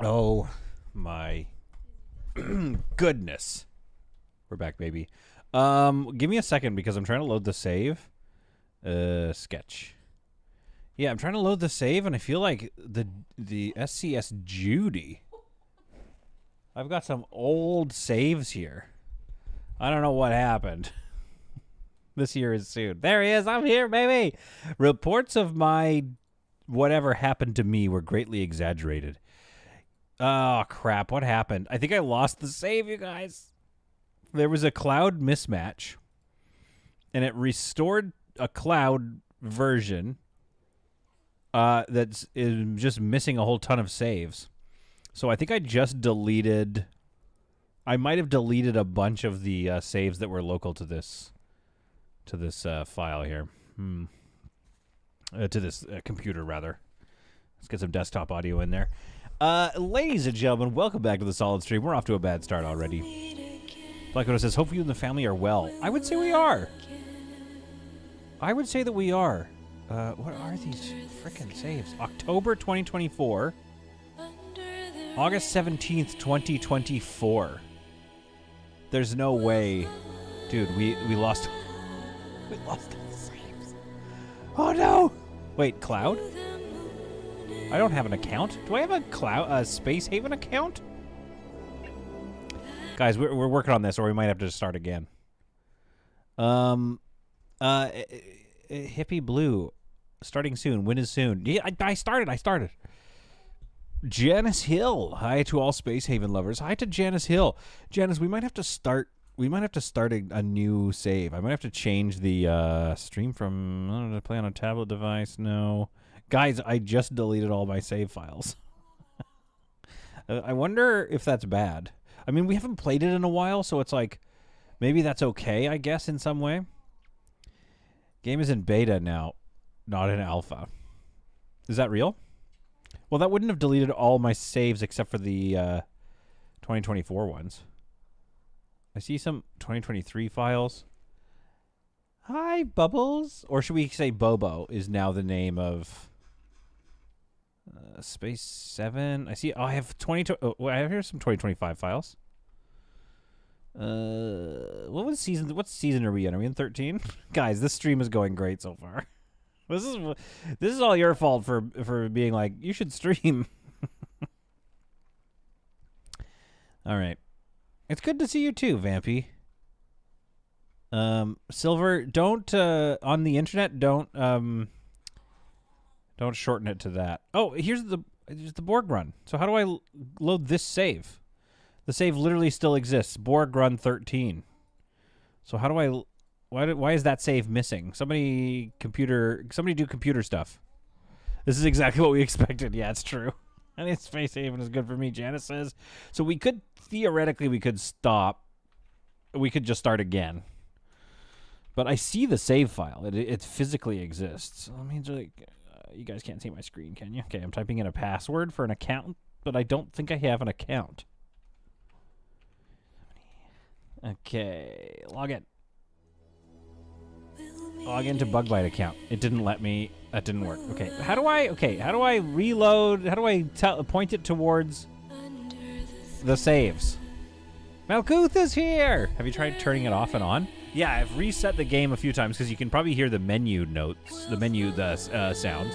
Oh my goodness. We're back, baby. Give me a second because I'm trying to load the save. Sketch. Yeah, I'm trying to load the save, and I feel like the SCS Judy. I've got some old saves here. I don't know what happened. This year is soon. There he is. I'm here, baby. Reports of my whatever happened to me were greatly exaggerated. Oh, crap. What happened? I think I lost the save, you guys. There was a cloud mismatch, and it restored a cloud version that's just missing a whole ton of saves. So I think I just deleted... I might have deleted a bunch of the saves that were local to this file here. To this computer, rather. Let's get some desktop audio in there. Ladies and gentlemen, welcome back to the Solid Stream. We're off to a bad start already. Black Widow says, hope you and the family are well. I would say we are. I would say that we are. What are these frickin' saves? October 2024. August 17th, 2024. There's no way. Dude, we lost... We lost all the saves. Oh, no! Wait, Cloud? I don't have an account. Do I have a Space Haven account? Guys, we're working on this, or we might have to start again. Hippie Blue, starting soon. When is soon? Yeah, I started. Janice Hill. Hi to all Space Haven lovers. Hi to Janice Hill. Janice, we might have to start. We might have to start a new save. I might have to change the stream from. I don't know, to play on a tablet device. No, guys, I just deleted all my save files. I wonder if that's bad. I mean, we haven't played it in a while, so it's like maybe that's okay. I guess in some way. Game is in beta now, not in alpha. Is that real? Well, that wouldn't have deleted all my saves except for the 2024 ones. I see some 2023 files. Hi, Bubbles. Or should we say Bobo is now the name of Space 7. I see. Oh, I have 20. Oh, I have here some 2025 files. What season are we in? Are we in 13? Guys, this stream is going great so far. This is all your fault for being like, you should stream. All right. It's good to see you too, Vampy. Silver, don't on the internet, don't shorten it to that. Oh, here's the Borg run. So how do I load this save? The save literally still exists. Borg run 13. So how do I why is that save missing? Somebody do computer stuff. This is exactly what we expected. Yeah, it's true. I think Space Haven is good for me, Janice says. So we could, theoretically, we could stop. We could just start again. But I see the save file. It physically exists. I mean, like, you guys can't see my screen, can you? Okay, I'm typing in a password for an account, but I don't think I have an account. Okay, log in. Log into Bugbite account. It didn't let me. That didn't work. Okay. How do I reload? How do I point it towards the saves? Malkuth is here. Have you tried turning it off and on? Yeah, I've reset the game a few times because you can probably hear the menu notes, the sounds.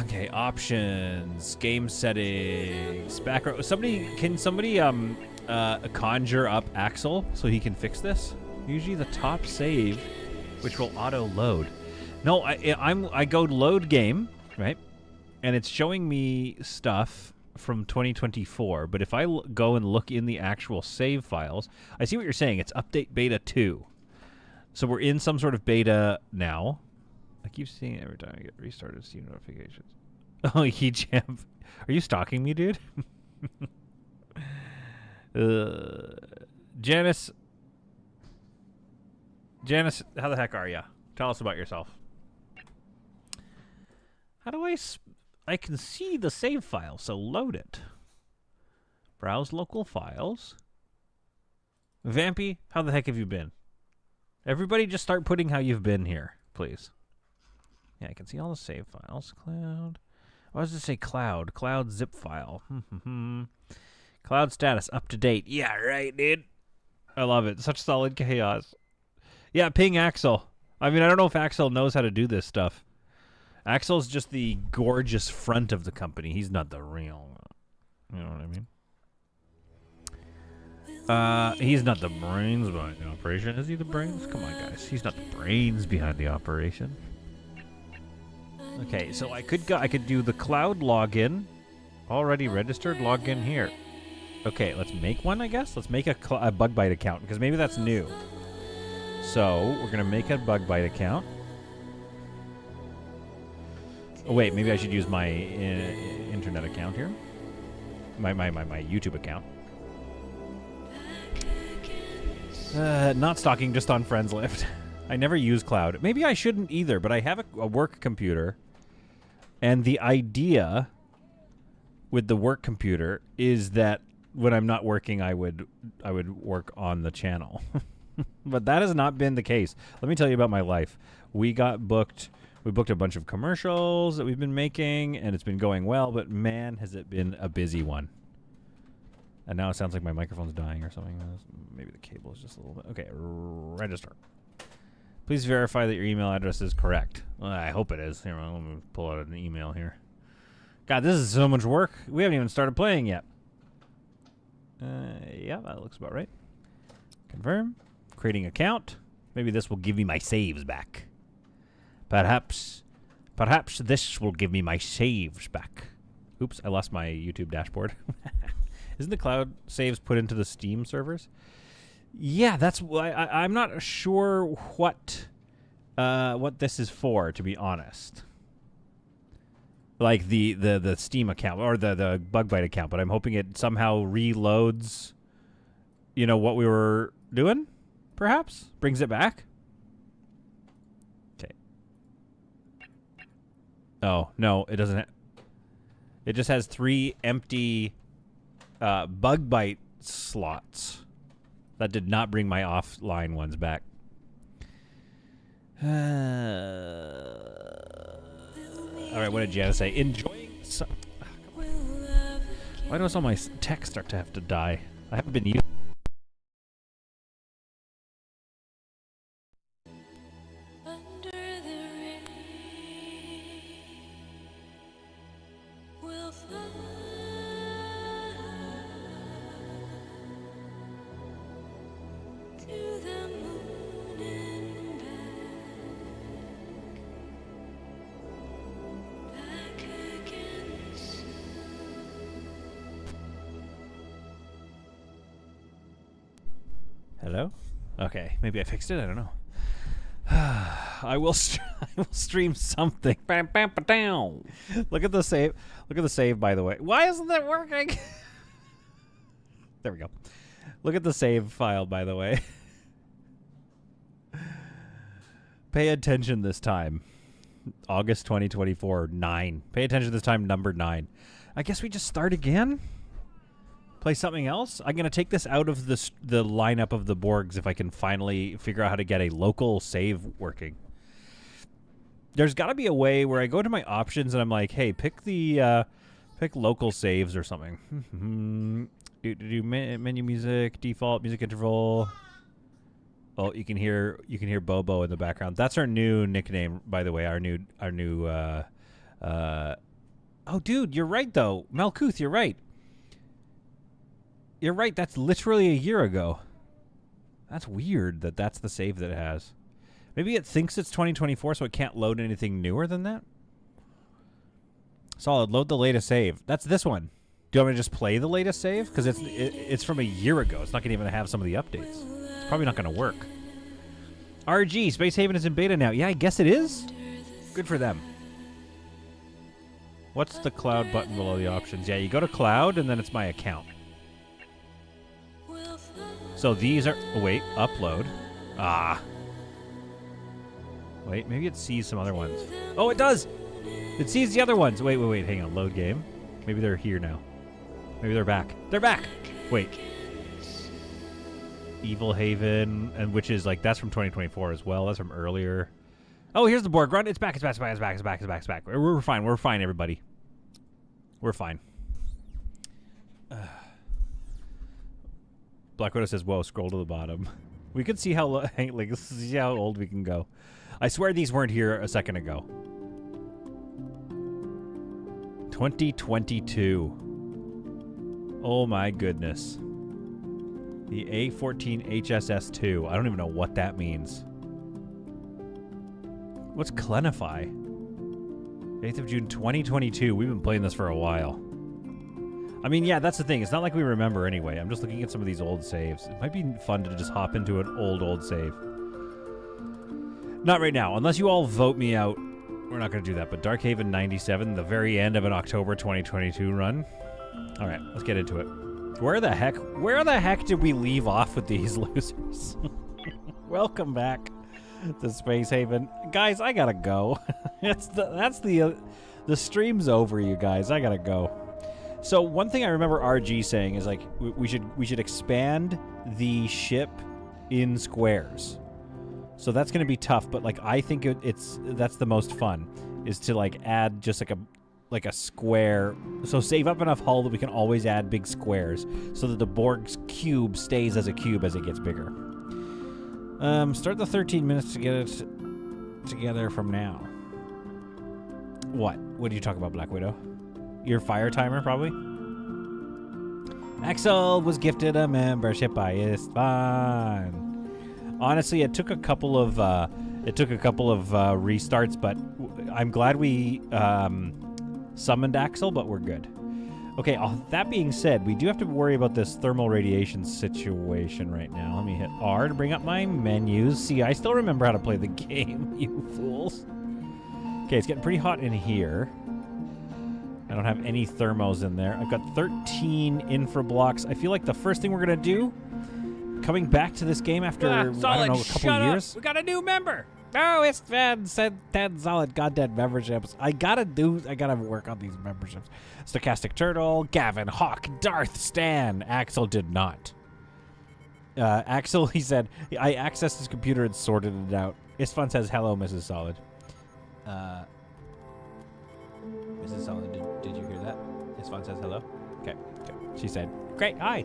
Okay, options, game settings, background. Can somebody conjure up Axel so he can fix this? Usually the top save, which will auto load. No, I go load game, right? And it's showing me stuff from 2024. But if I go and look in the actual save files, I see what you're saying. It's update beta 2. So we're in some sort of beta now. I keep seeing it every time I get restarted Steam notifications. Oh, Champ. Are you stalking me, dude? Janice, how the heck are ya? Tell us about yourself. How do I can see the save file, so load it. Browse local files. Vampy, how the heck have you been? Everybody just start putting how you've been here, please. Yeah, I can see all the save files. Cloud. What does it say? Cloud. Cloud zip file. Cloud status up to date. Yeah, right, dude. I love it. Such solid chaos. Yeah, ping Axel. I mean, I don't know if Axel knows how to do this stuff. Axel's just the gorgeous front of the company. He's not the real. You know what I mean? He's not the brains behind the operation. Is he the brains? Come on, guys. He's not the brains behind the operation. Okay, so I could do the cloud login. Already registered. Login here. Okay, let's make one, I guess. Let's make a bug bite account, because maybe that's new. So, we're going to make a bug bite account. Oh, wait, maybe I should use my internet account here. My YouTube account. Not stalking, just on Friends Lift. I never use cloud. Maybe I shouldn't either, but I have a work computer. And the idea with the work computer is that when I'm not working, I would work on the channel. But that has not been the case. Let me tell you about my life. We booked a bunch of commercials that we've been making, and it's been going well, but man, has it been a busy one. And now it sounds like my microphone's dying or something. Maybe the cable is just a little bit. Okay, register. Please verify that your email address is correct. Well, I hope it is. Here, let me pull out an email here. God, this is so much work. We haven't even started playing yet. Yeah, that looks about right. Confirm. Creating account. Maybe this will give me my saves back. Perhaps this will give me my saves back. Oops, I lost my YouTube dashboard. Isn't the cloud saves put into the Steam servers? Yeah, that's I'm not sure what this is for, to be honest. Like the Steam account or the Bug Bite account, but I'm hoping it somehow reloads, you know, what we were doing, perhaps? Brings it back? Okay. Oh, no, it doesn't. It just has 3 empty Bug Bite slots. That did not bring my offline ones back. All right, what did Janice say? Enjoying some... Why does all my text start to have to die? I haven't been using... Hello? Okay, maybe I fixed it. I don't know. I will stream something. Bam, bam, ba, down. Look at the save. Look at the save, by the way. Why isn't that working? There we go. Look at the save file, by the way. Pay attention this time. August 2024, 9. Pay attention this time, number 9. I guess we just start again? Play something else? I'm going to take this out of the lineup of the Borgs if I can finally figure out how to get a local save working. There's got to be a way where I go to my options and I'm like, hey, pick local saves or something. do menu music, default music interval. Oh, you can hear Bobo in the background. That's our new nickname, by the way. Our new oh, dude, you're right though. Malkuth, you're right. You're right, that's literally a year ago. That's weird that that's the save that it has. Maybe it thinks it's 2024, so it can't load anything newer than that? Solid, load the latest save. That's this one. Do you want me to just play the latest save? Because it's from a year ago. It's not going to even have some of the updates. It's probably not going to work. RG, Space Haven is in beta now. Yeah, I guess it is. Good for them. What's the cloud button below the options? Yeah, you go to cloud, and then it's my account. So these are... Oh, wait. Upload. Ah. Wait, maybe it sees some other ones. Oh, it does! It sees the other ones. Wait. Hang on. Load game. Maybe they're here now. Maybe they're back. They're back! Wait. Evil Haven, and which is like... That's from 2024 as well. That's from earlier. Oh, here's the Borg run. It's back. It's back. We're fine. We're fine, everybody. We're fine. Black Widow says, whoa, scroll to the bottom. We could see how, like, see how old we can go. I swear these weren't here a second ago. 2022. Oh my goodness. The A14 HSS2. I don't even know what that means. What's Clenify? 8th of June 2022. We've been playing this for a while. I mean, yeah, that's the thing. It's not like we remember anyway. I'm just looking at some of these old saves. It might be fun to just hop into an old save. Not right now. Unless you all vote me out, we're not going to do that. But Darkhaven 97, the very end of an October 2022 run. All right, let's get into it. Where the heck did we leave off with these losers? Welcome back to Space Haven. Guys, I got to go. The stream's over, you guys. I got to go. So one thing I remember RG saying is like we should expand the ship in squares. So that's going to be tough, but like I think that's the most fun is to like add just like a square. So save up enough hull that we can always add big squares so that the Borg's cube stays as a cube as it gets bigger. Start the 13 minutes to get it together from now. What do you talk about, Black Widow? Your fire timer, probably? Axel was gifted a membership by S15. Honestly, it took a couple of restarts, but I'm glad we summoned Axel, but we're good. Okay, that being said, we do have to worry about this thermal radiation situation right now. Let me hit R to bring up my menus. See, I still remember how to play the game, you fools. Okay, it's getting pretty hot in here. I don't have any thermos in there. I've got 13 infra blocks. I feel like the first thing we're going to do, coming back to this game after, I don't know, a couple years. We got a new member. No, it's 10 solid goddamn memberships. I gotta work on these memberships. Stochastic Turtle, Gavin, Hawk, Darth, Stan. Axel did not. Axel, he said, I accessed his computer and sorted it out. Isfun says, hello, Mrs. Solid. Mrs. Solid, did you hear that? Isfun says hello. Okay. She said, great, hi.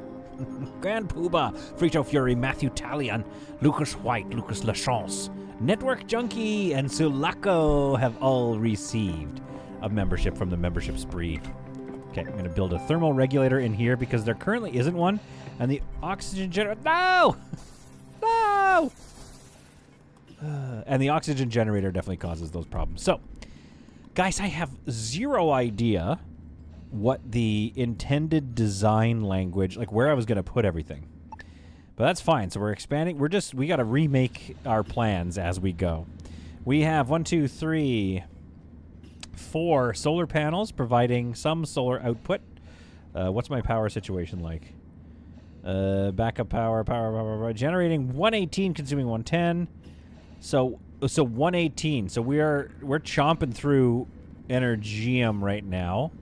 Grand Pooba, Frito Fury, Matthew Talion, Lucas White, Lucas Lachance, Network Junkie, and Sulaco have all received a membership from the membership spree. Okay, I'm going to build a thermal regulator in here because there currently isn't one. And the oxygen generator... No! No! And the oxygen generator definitely causes those problems. So, guys, I have zero idea what the intended design language, like where I was going to put everything. But that's fine. So we're expanding. We got to remake our plans as we go. We have 1, 2, 3, 4 solar panels providing some solar output. What's my power situation like? Backup power, generating 118, consuming 110. So 118. So we're chomping through Energium right now.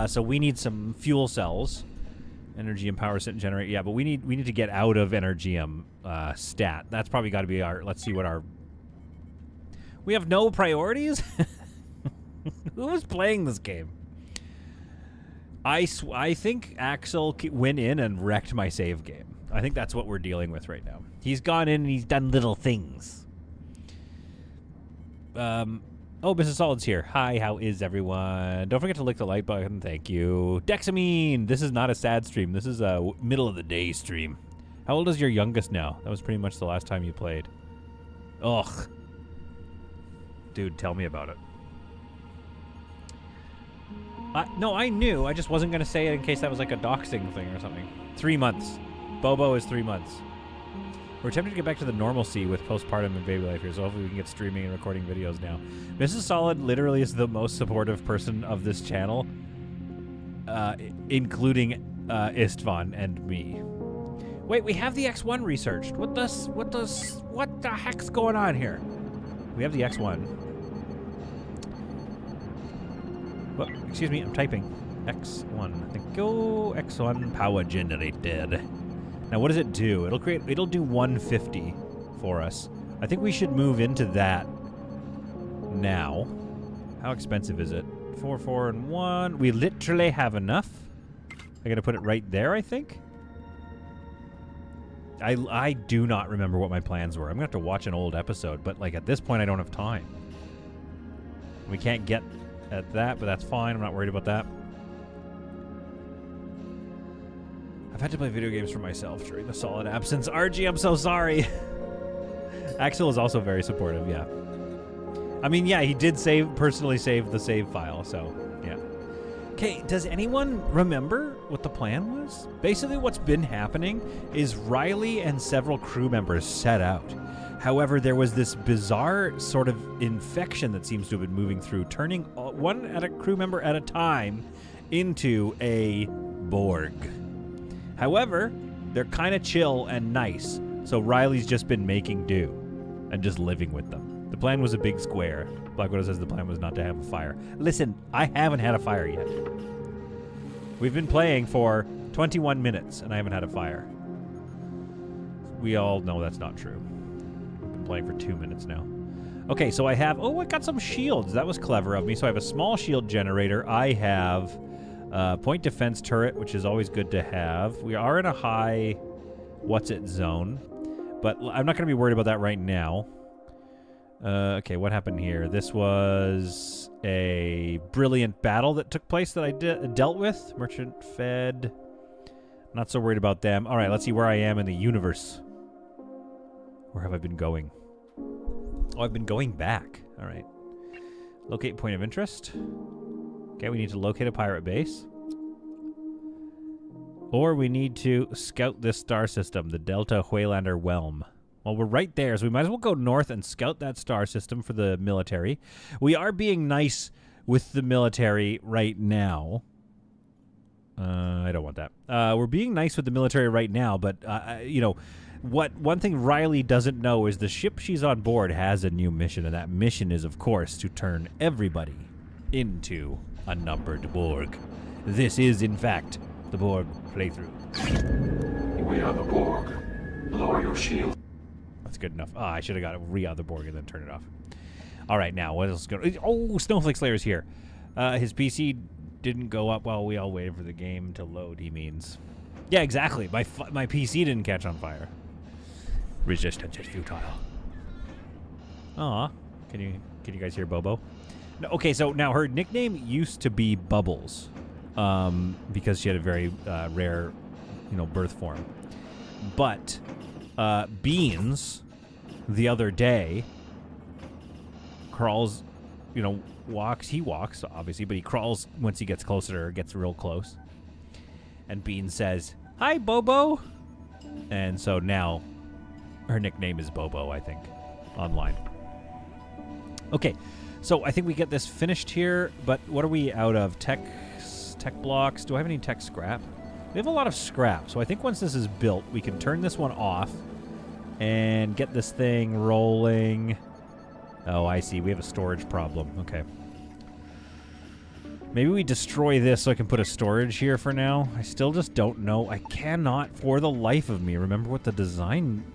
So we need some fuel cells. Energy and power set generate. Yeah, but we need to get out of Energium stat. That's probably got to be our... Let's see what our... We have no priorities? Who's playing this game? I think Axel went in and wrecked my save game. I think that's what we're dealing with right now. He's gone in and he's done little things. Oh, Mrs. Solid's here. Hi, how is everyone? Don't forget to click the like button. Thank you. Dexamine, this is not a sad stream. This is a middle of the day stream. How old is your youngest now? That was pretty much the last time you played. Ugh. Dude, tell me about it. No, I knew. I just wasn't going to say it in case that was like a doxing thing or something. 3 months. Bobo is 3 months. We're attempting to get back to the normalcy with postpartum and baby life here, so hopefully we can get streaming and recording videos now. Mrs. Solid literally is the most supportive person of this channel, including Istvan and me. Wait, we have the X1 researched. What the heck's going on here? We have the X1. What? Excuse me, I'm typing. X1. Thank you. X1 power generated. Now, what does it do? It'll do 150 for us. I think we should move into that now. How expensive is it? 4, 4, and 1. We literally have enough. I gotta put it right there, I think. I do not remember what my plans were. I'm gonna have to watch an old episode, but like at this point I don't have time. We can't get at that, but that's fine. I'm not worried about that. I've had to play video games for myself during the solid absence. RG, I'm so sorry. Axel is also very supportive, yeah. I mean, yeah, he did personally save the save file, so yeah. Okay, does anyone remember what the plan was? Basically what's been happening is Riley and several crew members set out. However, there was this bizarre sort of infection that seems to have been moving through, turning one crew member at a time into a Borg. However, they're kind of chill and nice, so Riley's just been making do and just living with them. The plan was a big square. Black Widow says the plan was not to have a fire. Listen, I haven't had a fire yet. We've been playing for 21 minutes, and I haven't had a fire. We all know that's not true. We've been playing for 2 minutes now. Okay, so I have... Oh, I got some shields. That was clever of me. So I have a small shield generator. I have... point defense turret, which is always good to have. We are in a high what's-it zone, but I'm not going to be worried about that right now. Okay, what happened here? This was a brilliant battle that took place that I dealt with. Merchant fed. Not so worried about them. All right, let's see where I am in the universe. Where have I been going? Oh, I've been going back. All right. Locate point of interest. Okay, we need to locate a pirate base. Or we need to scout this star system, the Delta Waylander Whelm. Well, we're right there, so we might as well go north and scout that star system for the military. We are being nice with the military right now. I don't want that. We're being nice with the military right now, but, you know, one thing Riley doesn't know is the ship she's on board has a new mission, and that mission is, of course, to turn everybody into a numbered Borg. This is, in fact, the Borg playthrough. We are the Borg. Lower your shield. That's good enough. I should have got a re-out the Borg and then turn it off. All right, now, what else is going on? Oh, Snowflake Slayer's here. His PC didn't go up while we all waited for the game to load, he means. Yeah, exactly. My PC didn't catch on fire. Resistance is futile. Aw. Can you guys hear Bobo? No, okay, so now her nickname used to be Bubbles, because she had a very rare, birth form. But Beans, the other day, crawls, walks. He walks, obviously, but he crawls once he gets closer to her, gets real close. And Beans says, "Hi, Bobo." And so now her nickname is Bobo, I think, online. Okay. So I think we get this finished here, but what are we out of? Tech blocks. Do I have any tech scrap? We have a lot of scrap, so I think once this is built, we can turn this one off and get this thing rolling. Oh, I see. We have a storage problem. Okay. Maybe we destroy this so I can put a storage here for now. I still just don't know. I cannot, for the life of me, remember what the design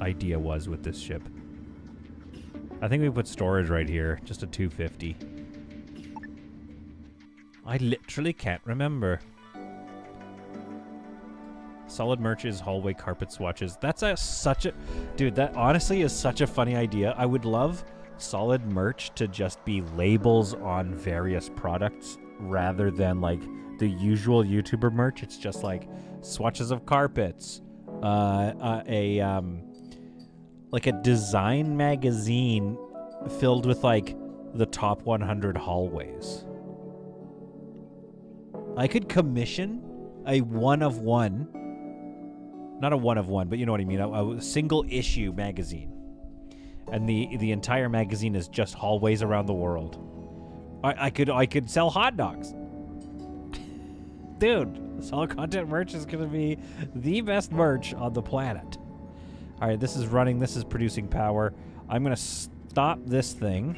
idea was with this ship. I think we put storage right here. Just a 250. I literally can't remember. Solid merches, hallway carpet swatches. That's such a... Dude, that honestly is such a funny idea. I would love solid merch to just be labels on various products rather than like the usual YouTuber merch. It's just like swatches of carpets, like a design magazine filled with like the top 100 hallways. I could commission a one of one, not a one of one, but you know what I mean, a single issue magazine. And the entire magazine is just hallways around the world. I could sell hot dogs. Dude, solid content merch is going to be the best merch on the planet. All right, this is running. This is producing power. I'm going to stop this thing.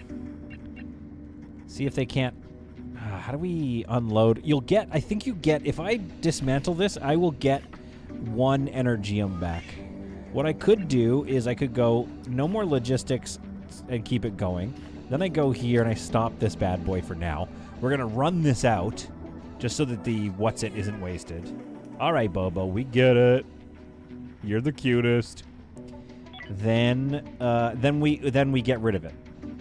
See if they can't... how do we unload? You'll get... I think you get... If I dismantle this, I will get 1 Energium back. What I could do is I could go no more logistics and keep it going. Then I go here and I stop this bad boy for now. We're going to run this out just so that the what's-it isn't wasted. All right, Bobo, we get it. You're the cutest. Then we get rid of it.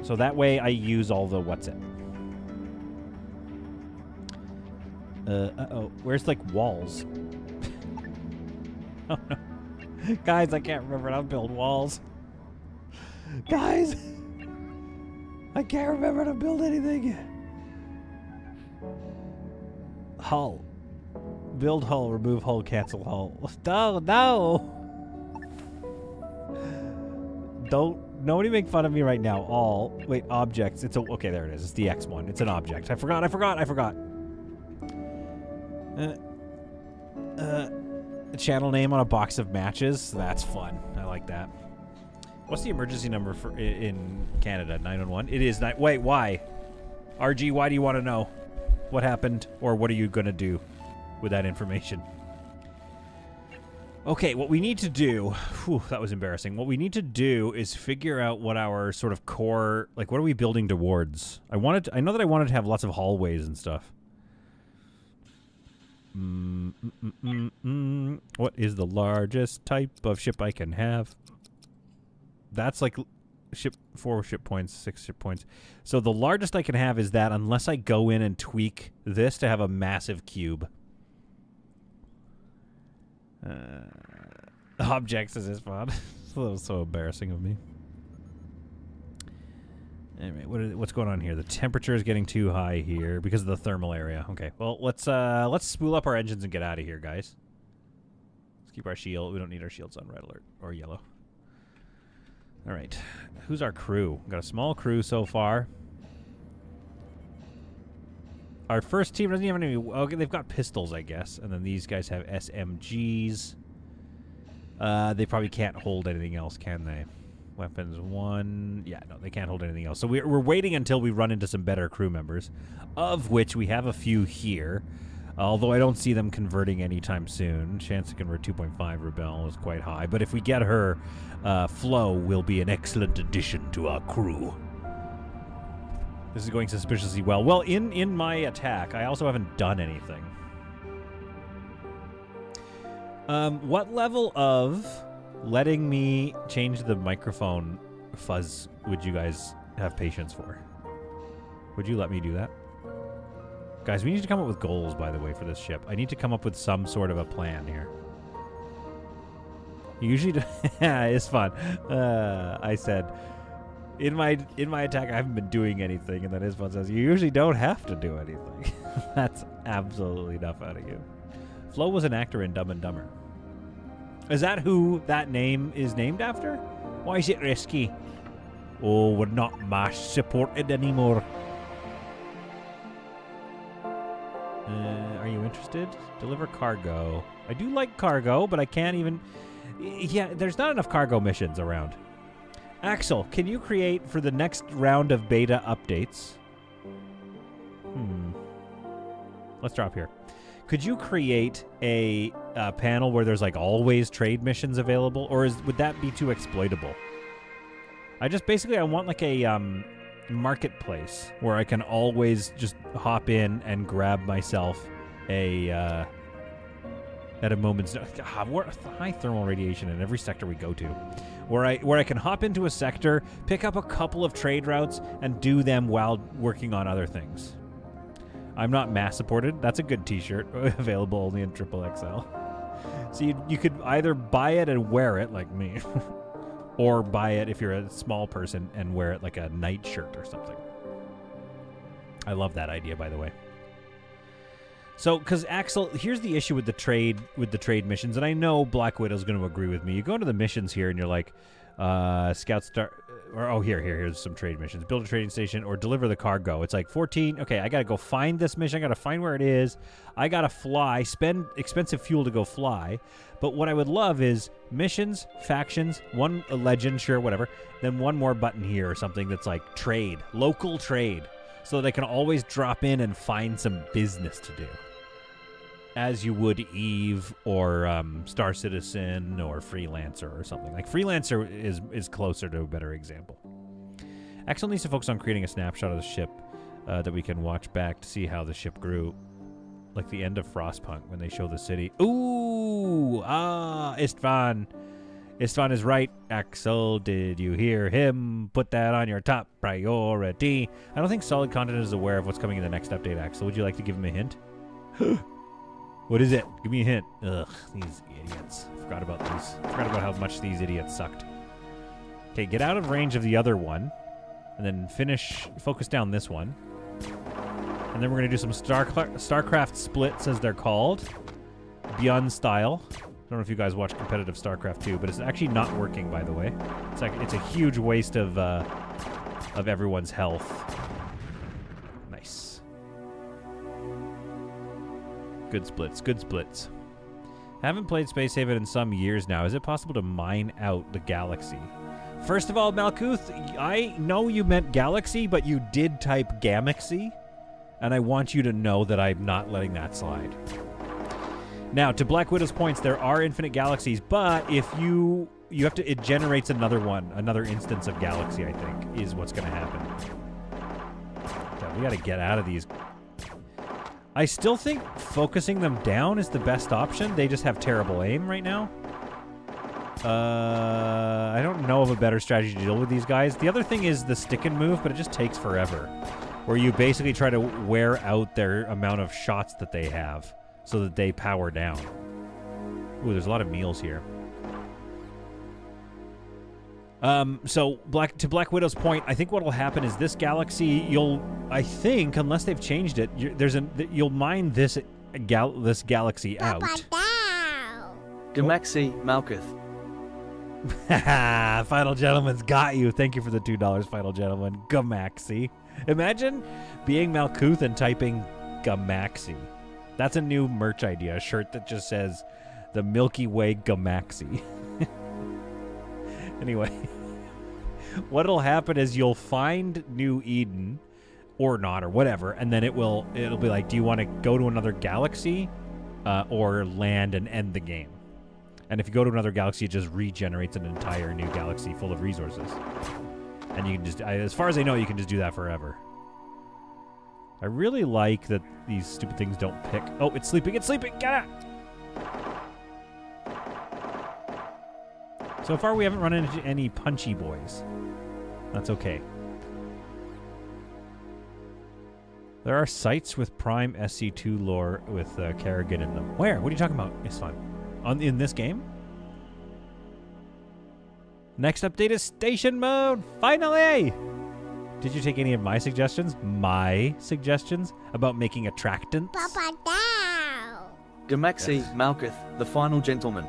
So that way I use all the what's-it. Uh-oh. Where's, like, walls? Oh, no. Guys, I can't remember how to build walls. Guys! I can't remember how to build anything. Hull. Build hull, remove hull, cancel hull. No! Nobody make fun of me right now. All. Wait, objects. Okay, there it is. It's the X one. It's an object. I forgot. A channel name on a box of matches. That's fun. I like that. What's the emergency number for in Canada? 911. It is not. Wait, why? RG, why do you want to know what happened, or what are you gonna do with that information? Okay, what we need to do. Whew, that was embarrassing. What we need to do is figure out what our sort of core, like, what are we building towards? I know that I wanted to have lots of hallways and stuff. What is the largest type of ship I can have? That's like 4 ship points, 6 ship points. So the largest I can have is that, unless I go in and tweak this to have a massive cube. Objects is this fun. That was so embarrassing of me. Anyway, what's going on here? The temperature is getting too high here because of the thermal area. Okay, well, let's spool up our engines and get out of here, guys. Let's keep our shield. We don't need our shields on red alert or yellow. All right, who's our crew? We've got a small crew so far. Our first team doesn't even have any... Okay, they've got pistols, I guess. And then these guys have SMGs. They probably can't hold anything else, can they? Weapons 1. Yeah, no, they can't hold anything else. So we're waiting until we run into some better crew members, of which we have a few here. Although I don't see them converting anytime soon. Chance to convert 2.5 Rebel is quite high. But if we get her, Flo will be an excellent addition to our crew. This is going suspiciously well. Well, in my attack, I also haven't done anything. What level of letting me change the microphone fuzz would you guys have patience for? Would you let me do that? Guys, we need to come up with goals, by the way, for this ship. I need to come up with some sort of a plan here. You usually do... Yeah, it's fun. I said... In my attack, I haven't been doing anything, and then Isfun says, you usually don't have to do anything. That's absolutely enough out of you. Flo was an actor in Dumb and Dumber. Is that who that name is named after? Why is it risky? Oh, we're not MASH supported anymore. Are you interested? Deliver cargo. I do like cargo, but I can't even... Yeah, there's not enough cargo missions around. Axel, can you create for the next round of beta updates? Let's drop here. Could you create a panel where there's like always trade missions available, or would that be too exploitable? I want like a marketplace where I can always just hop in and grab myself at a moment's high thermal radiation in every sector we go to, where I can hop into a sector, pick up a couple of trade routes, and do them while working on other things. I'm not mass supported. That's a good T-shirt, available only in XXL. So you could either buy it and wear it like me, or buy it if you're a small person and wear it like a night shirt or something. I love that idea, by the way. So, because Axel, here's the issue with the trade missions, and I know Black Widow's going to agree with me. You go into the missions here, and you're like, Scout Star, or here's some trade missions. Build a trading station or deliver the cargo. It's like 14. Okay, I got to go find this mission. I got to find where it is. I got to fly, spend expensive fuel to go fly. But what I would love is missions, factions, one a legend, sure, whatever. Then one more button here or something that's like trade, local trade, so that I can always drop in and find some business to do. As you would Eve or Star Citizen or Freelancer or something. Like Freelancer is closer to a better example. Axel needs to focus on creating a snapshot of the ship that we can watch back to see how the ship grew. Like the end of Frostpunk when they show the city. Ooh! Istvan. Istvan is right. Axel, did you hear him? Put that on your top priority. I don't think Solid Content is aware of what's coming in the next update, Axel. Would you like to give him a hint? What is it? Give me a hint. Ugh, these idiots. Forgot about these. Forgot about how much these idiots sucked. Okay, get out of range of the other one. And then focus down this one. And then we're going to do some StarCraft splits, as they're called. Beyond style. I don't know if you guys watch competitive StarCraft 2, but it's actually not working, by the way. It's a huge waste of everyone's health. Nice. Good splits, good splits. Haven't played Space Haven in some years now. Is it possible to mine out the galaxy? First of all, Malkuth, I know you meant galaxy, but you did type gamaxy. And I want you to know that I'm not letting that slide. Now, to Black Widow's points, there are infinite galaxies, but if you have to, it generates another instance of galaxy, I think, is what's going to happen. Yeah, we got to get out of these. I still think focusing them down is the best option. They just have terrible aim right now. I don't know of a better strategy to deal with these guys. The other thing is the stick and move, but it just takes forever. Where you basically try to wear out their amount of shots that they have so that they power down. Ooh, there's a lot of meals here. So to Black Widow's point, I think what will happen is this galaxy, I think, unless they've changed it, you'll mine this galaxy out. Gamaxi Malkuth. Final Gentleman's got you. Thank you for the $2, Final Gentleman. Gamaxi. Imagine being Malkuth and typing Gamaxi. That's a new merch idea. A shirt that just says the Milky Way Gamaxi. Anyway, what'll happen is you'll find New Eden, or not, or whatever, and then it'll be like, do you want to go to another galaxy, or land and end the game? And if you go to another galaxy, it just regenerates an entire new galaxy full of resources. And you can just, as far as I know, you can just do that forever. I really like that these stupid things don't pick. Oh, it's sleeping, it's sleeping, get out! So far, we haven't run into any punchy boys. That's okay. There are sites with Prime SC2 lore with Kerrigan in them. Where? What are you talking about? It's fun. In this game? Next update is station mode. Finally! Did you take any of my suggestions? My suggestions about making attractants? Papa down. Gamaxi Malkuth, the final gentleman.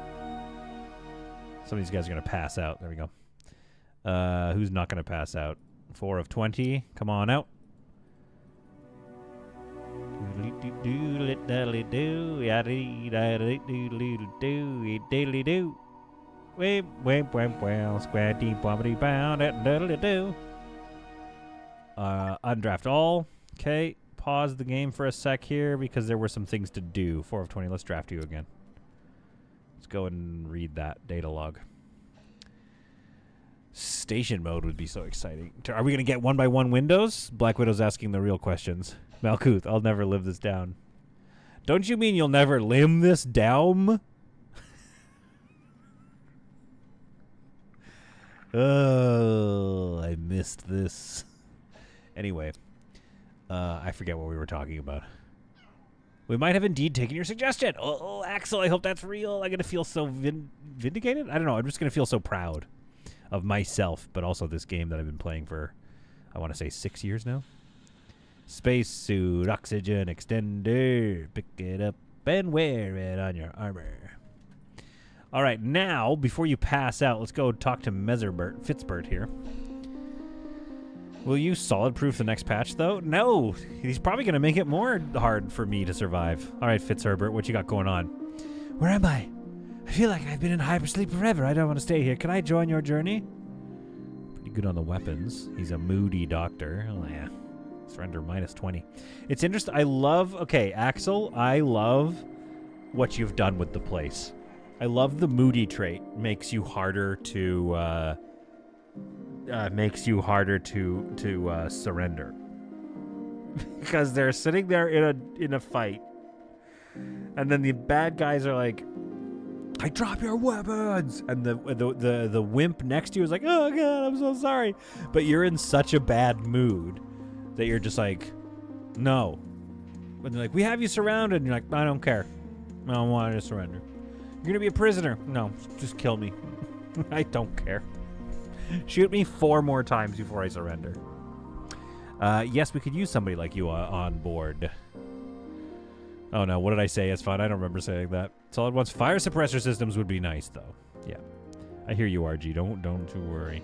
Some of these guys are going to pass out. There we go. Who's not going to pass out? 4 of 20. Come on out. Undraft all. Okay. Pause the game for a sec here because there were some things to do. 4 of 20. Let's draft you again. Let's go and read that data log. Station mode would be so exciting. Are we going to get 1x1 windows? Black Widow's asking the real questions. Malkuth, I'll never live this down. Don't you mean you'll never limb this down? Oh, I missed this. Anyway, I forget what we were talking about. We might have indeed taken your suggestion. Oh, Axel, I hope that's real. I'm going to feel so vindicated. I don't know. I'm just going to feel so proud of myself, but also this game that I've been playing for, I want to say 6 years now. Spacesuit, oxygen extender. Pick it up and wear it on your armor. All right, now, before you pass out, let's go talk to Fitzbert here. Will you solid-proof the next patch, though? No! He's probably going to make it more hard for me to survive. All right, Fitzherbert, what you got going on? Where am I? I feel like I've been in hypersleep forever. I don't want to stay here. Can I join your journey? Pretty good on the weapons. He's a moody doctor. Oh, yeah. Surrender minus 20. It's interesting. Okay, Axel, I love what you've done with the place. I love the moody trait. Makes you harder to surrender. because they're sitting there in a fight, and then the bad guys are like, "I drop your weapons," and the wimp next to you is like, "Oh God, I'm so sorry," but you're in such a bad mood that you're just like, "No," and they're like, "We have you surrounded," and you're like, "I don't care, I don't want to surrender. You're gonna be a prisoner. No, just kill me. I don't care. Shoot me 4 more times before I surrender." Yes, we could use somebody like you on board. Oh no, what did I say? It's fine. I don't remember saying that. Solid ones. Fire suppressor systems would be nice, though. Yeah, I hear you, RG. Don't you worry.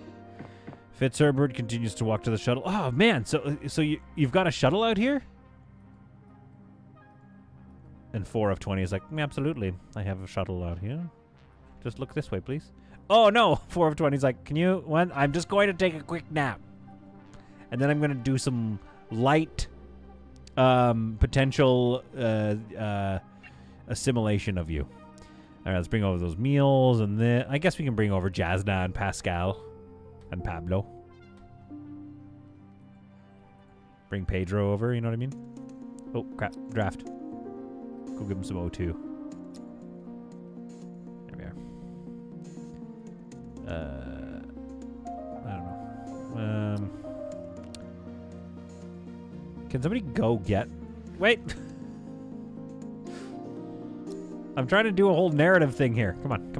Fitzherbert continues to walk to the shuttle. Oh man, so you've got a shuttle out here? And 4 of 20 is like, absolutely. I have a shuttle out here. Just look this way, please. Oh no, 4 of 20 is like, can you? What? I'm just going to take a quick nap. And then I'm going to do some light potential assimilation of you. All right, let's bring over those meals. And then I guess we can bring over Jasna and Pascal and Pablo. Bring Pedro over, you know what I mean? Oh, crap. Draft. Go give him some O2. There we are. I don't know. Can somebody go get... Wait! I'm trying to do a whole narrative thing here. Come on.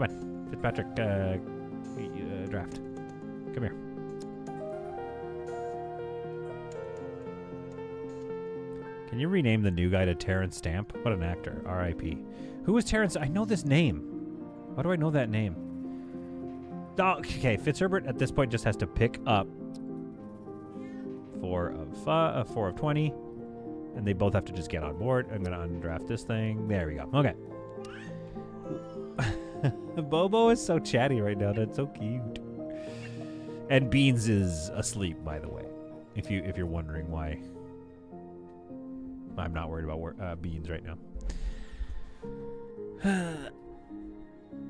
Fitzpatrick, draft. Come here. Can you rename the new guy to Terrence Stamp? What an actor. R.I.P. Who is Terrence? I know this name. Why do I know that name? Oh, okay, Fitzherbert at this point just has to pick up 4 of 20, and they both have to just get on board. I'm going to undraft this thing. There we go. Okay. Bobo is so chatty right now. That's so cute. And Beans is asleep, by the way. If you're wondering why I'm not worried about Beans right now.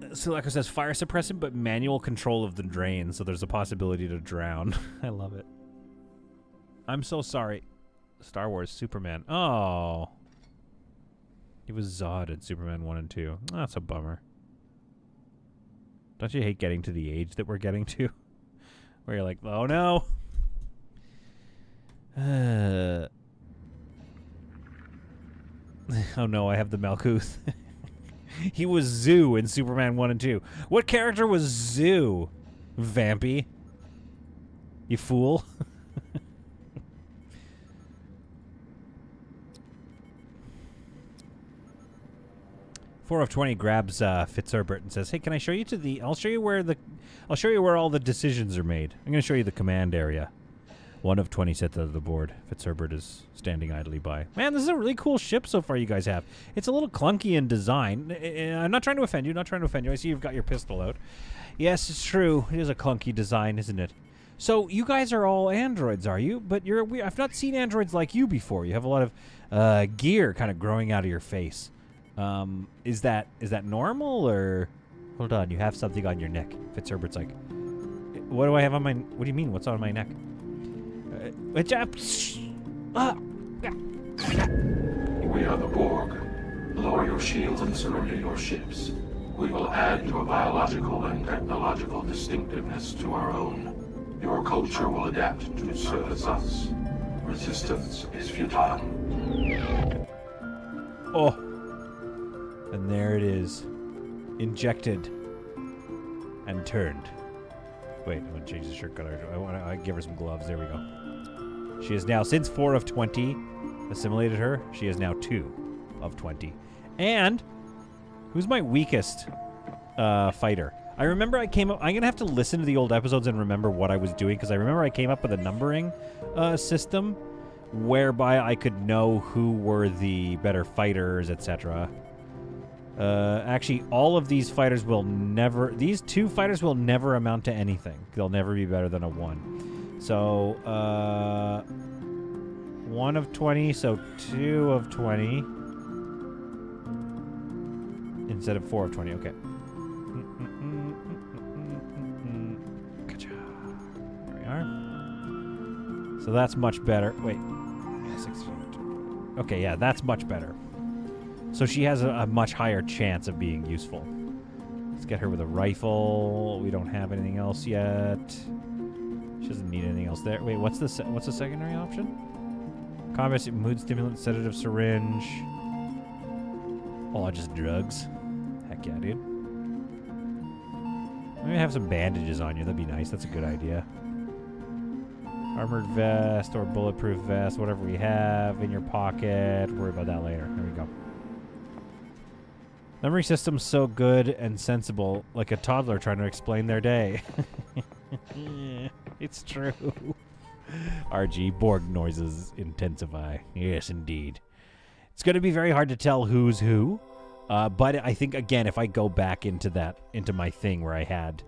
Suleko says fire suppressant, but manual control of the drain, so there's a possibility to drown. I love it. I'm so sorry. Star Wars Superman. Oh. He was Zod in Superman 1 and 2. Oh, that's a bummer. Don't you hate getting to the age that we're getting to? Where you're like, oh no. Oh no, I have the Malkuth. He was Zoo in Superman 1 and 2. What character was Zoo? Vampy? You fool. 4 of 20 grabs Fitzherbert and says, "Hey, can I show you to the? I'll show you where all the decisions are made. I'm going to show you the command area." 1 of 20 set to the board. Fitzherbert is standing idly by. Man, this is a really cool ship so far you guys have. It's a little clunky in design. I'm not trying to offend you. I see you've got your pistol out. Yes, it's true. It is a clunky design, isn't it? So you guys are all androids, are you? But I've not seen androids like you before. You have a lot of gear kind of growing out of your face. Is that normal, or hold on, you have something on your neck? Fitzherbert's like, what do I have on my? What do you mean? What's on my neck? We are the Borg. Lower your shields and surrender your ships. We will add your biological and technological distinctiveness to our own. Your culture will adapt to service us. Resistance is futile. Oh. And there it is. Injected. And turned. Wait, I'm going to change the shirt color. I give her some gloves. There we go. She is now, since 4 of 20 assimilated her, she is now 2 of 20. And who's my weakest fighter? I remember I came up... I'm going to have to listen to the old episodes and remember what I was doing, because I remember I came up with a numbering system whereby I could know who were the better fighters, etc. Actually, all of these fighters will never... These 2 fighters will never amount to anything. They'll never be better than a 1. So, 1 of 20, so 2 of 20. Instead of 4 of 20, okay. Gotcha. There we are. So that's much better. Wait. Okay, yeah, that's much better. So she has a much higher chance of being useful. Let's get her with a rifle. We don't have anything else yet. She doesn't need anything else there. Wait, what's the secondary option? Combat mood stimulant, sedative syringe. Oh, just drugs. Heck yeah, dude. Maybe have some bandages on you. That'd be nice. That's a good idea. Armored vest or bulletproof vest, whatever we have in your pocket. Worry about that later. There we go. Memory system's so good and sensible, like a toddler trying to explain their day. It's true. RG, Borg noises intensify. Yes, indeed. It's going to be very hard to tell who's who. But I think, again, if I go back into my thing where I had...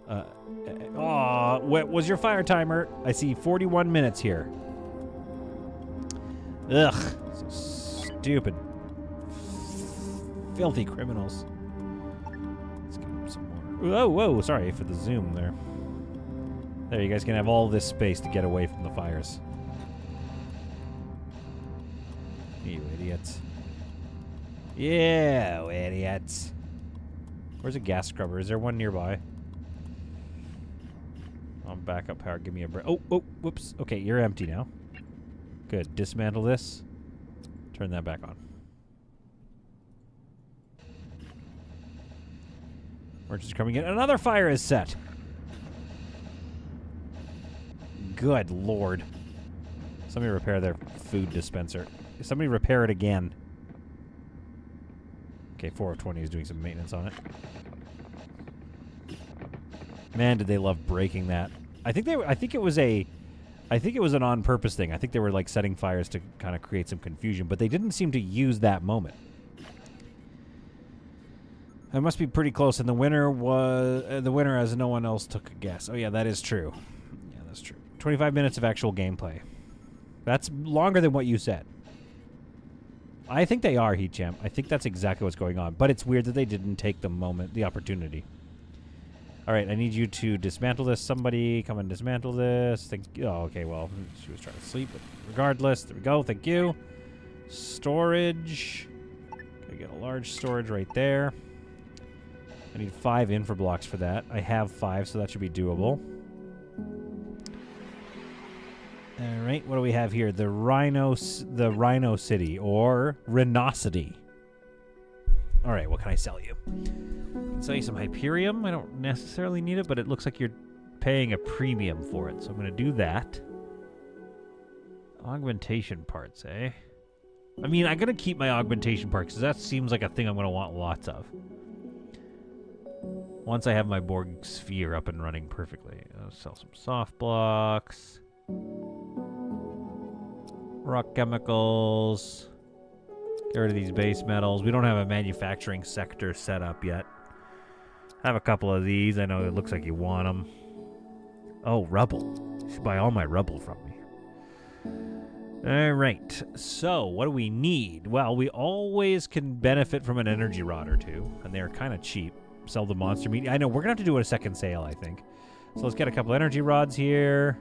what was your fire timer? I see 41 minutes here. Ugh. So stupid. Filthy criminals. Let's give them some more. Whoa, sorry for the zoom there. There, you guys can have all this space to get away from the fires. You idiots. Yeah, idiots. Where's a gas scrubber? Is there one nearby? On backup power, give me a break. Oh, whoops. Okay, you're empty now. Good. Dismantle this. Turn that back on. We're just coming in. Another fire is set. Good Lord. Somebody repair their food dispenser. Somebody repair it again. Okay, 420 is doing some maintenance on it. Man, did they love breaking that. I think it was an on-purpose thing. I think they were like setting fires to kind of create some confusion, but they didn't seem to use that moment. It must be pretty close, and the winner as no one else took a guess. Oh yeah, that is true. Yeah, that's true. 25 minutes of actual gameplay. That's longer than what you said. I think they are, Heat Champ. I think that's exactly what's going on. But it's weird that they didn't take the opportunity. All right, I need you to dismantle this. Somebody come and dismantle this. Oh, okay, well, she was trying to sleep. But regardless, there we go. Thank you. Storage. Okay, get a large storage right there. I need 5 infra blocks for that. I have 5, so that should be doable. All right, what do we have here? The Rhino City, or Rhinocity. All right, what can I sell you? I can sell you some Hyperium. I don't necessarily need it, but it looks like you're paying a premium for it, so I'm going to do that. Augmentation parts, eh? I mean, I'm going to keep my augmentation parts, because that seems like a thing I'm going to want lots of. Once I have my Borg sphere up and running perfectly. I'll sell some soft blocks. Rock chemicals. Get rid of these base metals. We don't have a manufacturing sector set up yet. I have a couple of these. I know it looks like you want them. Oh, rubble. You should buy all my rubble from me. All right. So, what do we need? Well, we always can benefit from an energy rod or two, and they're kind of cheap. Sell the monster meat. I know, we're going to have to do a second sale, I think. So let's get a couple energy rods here.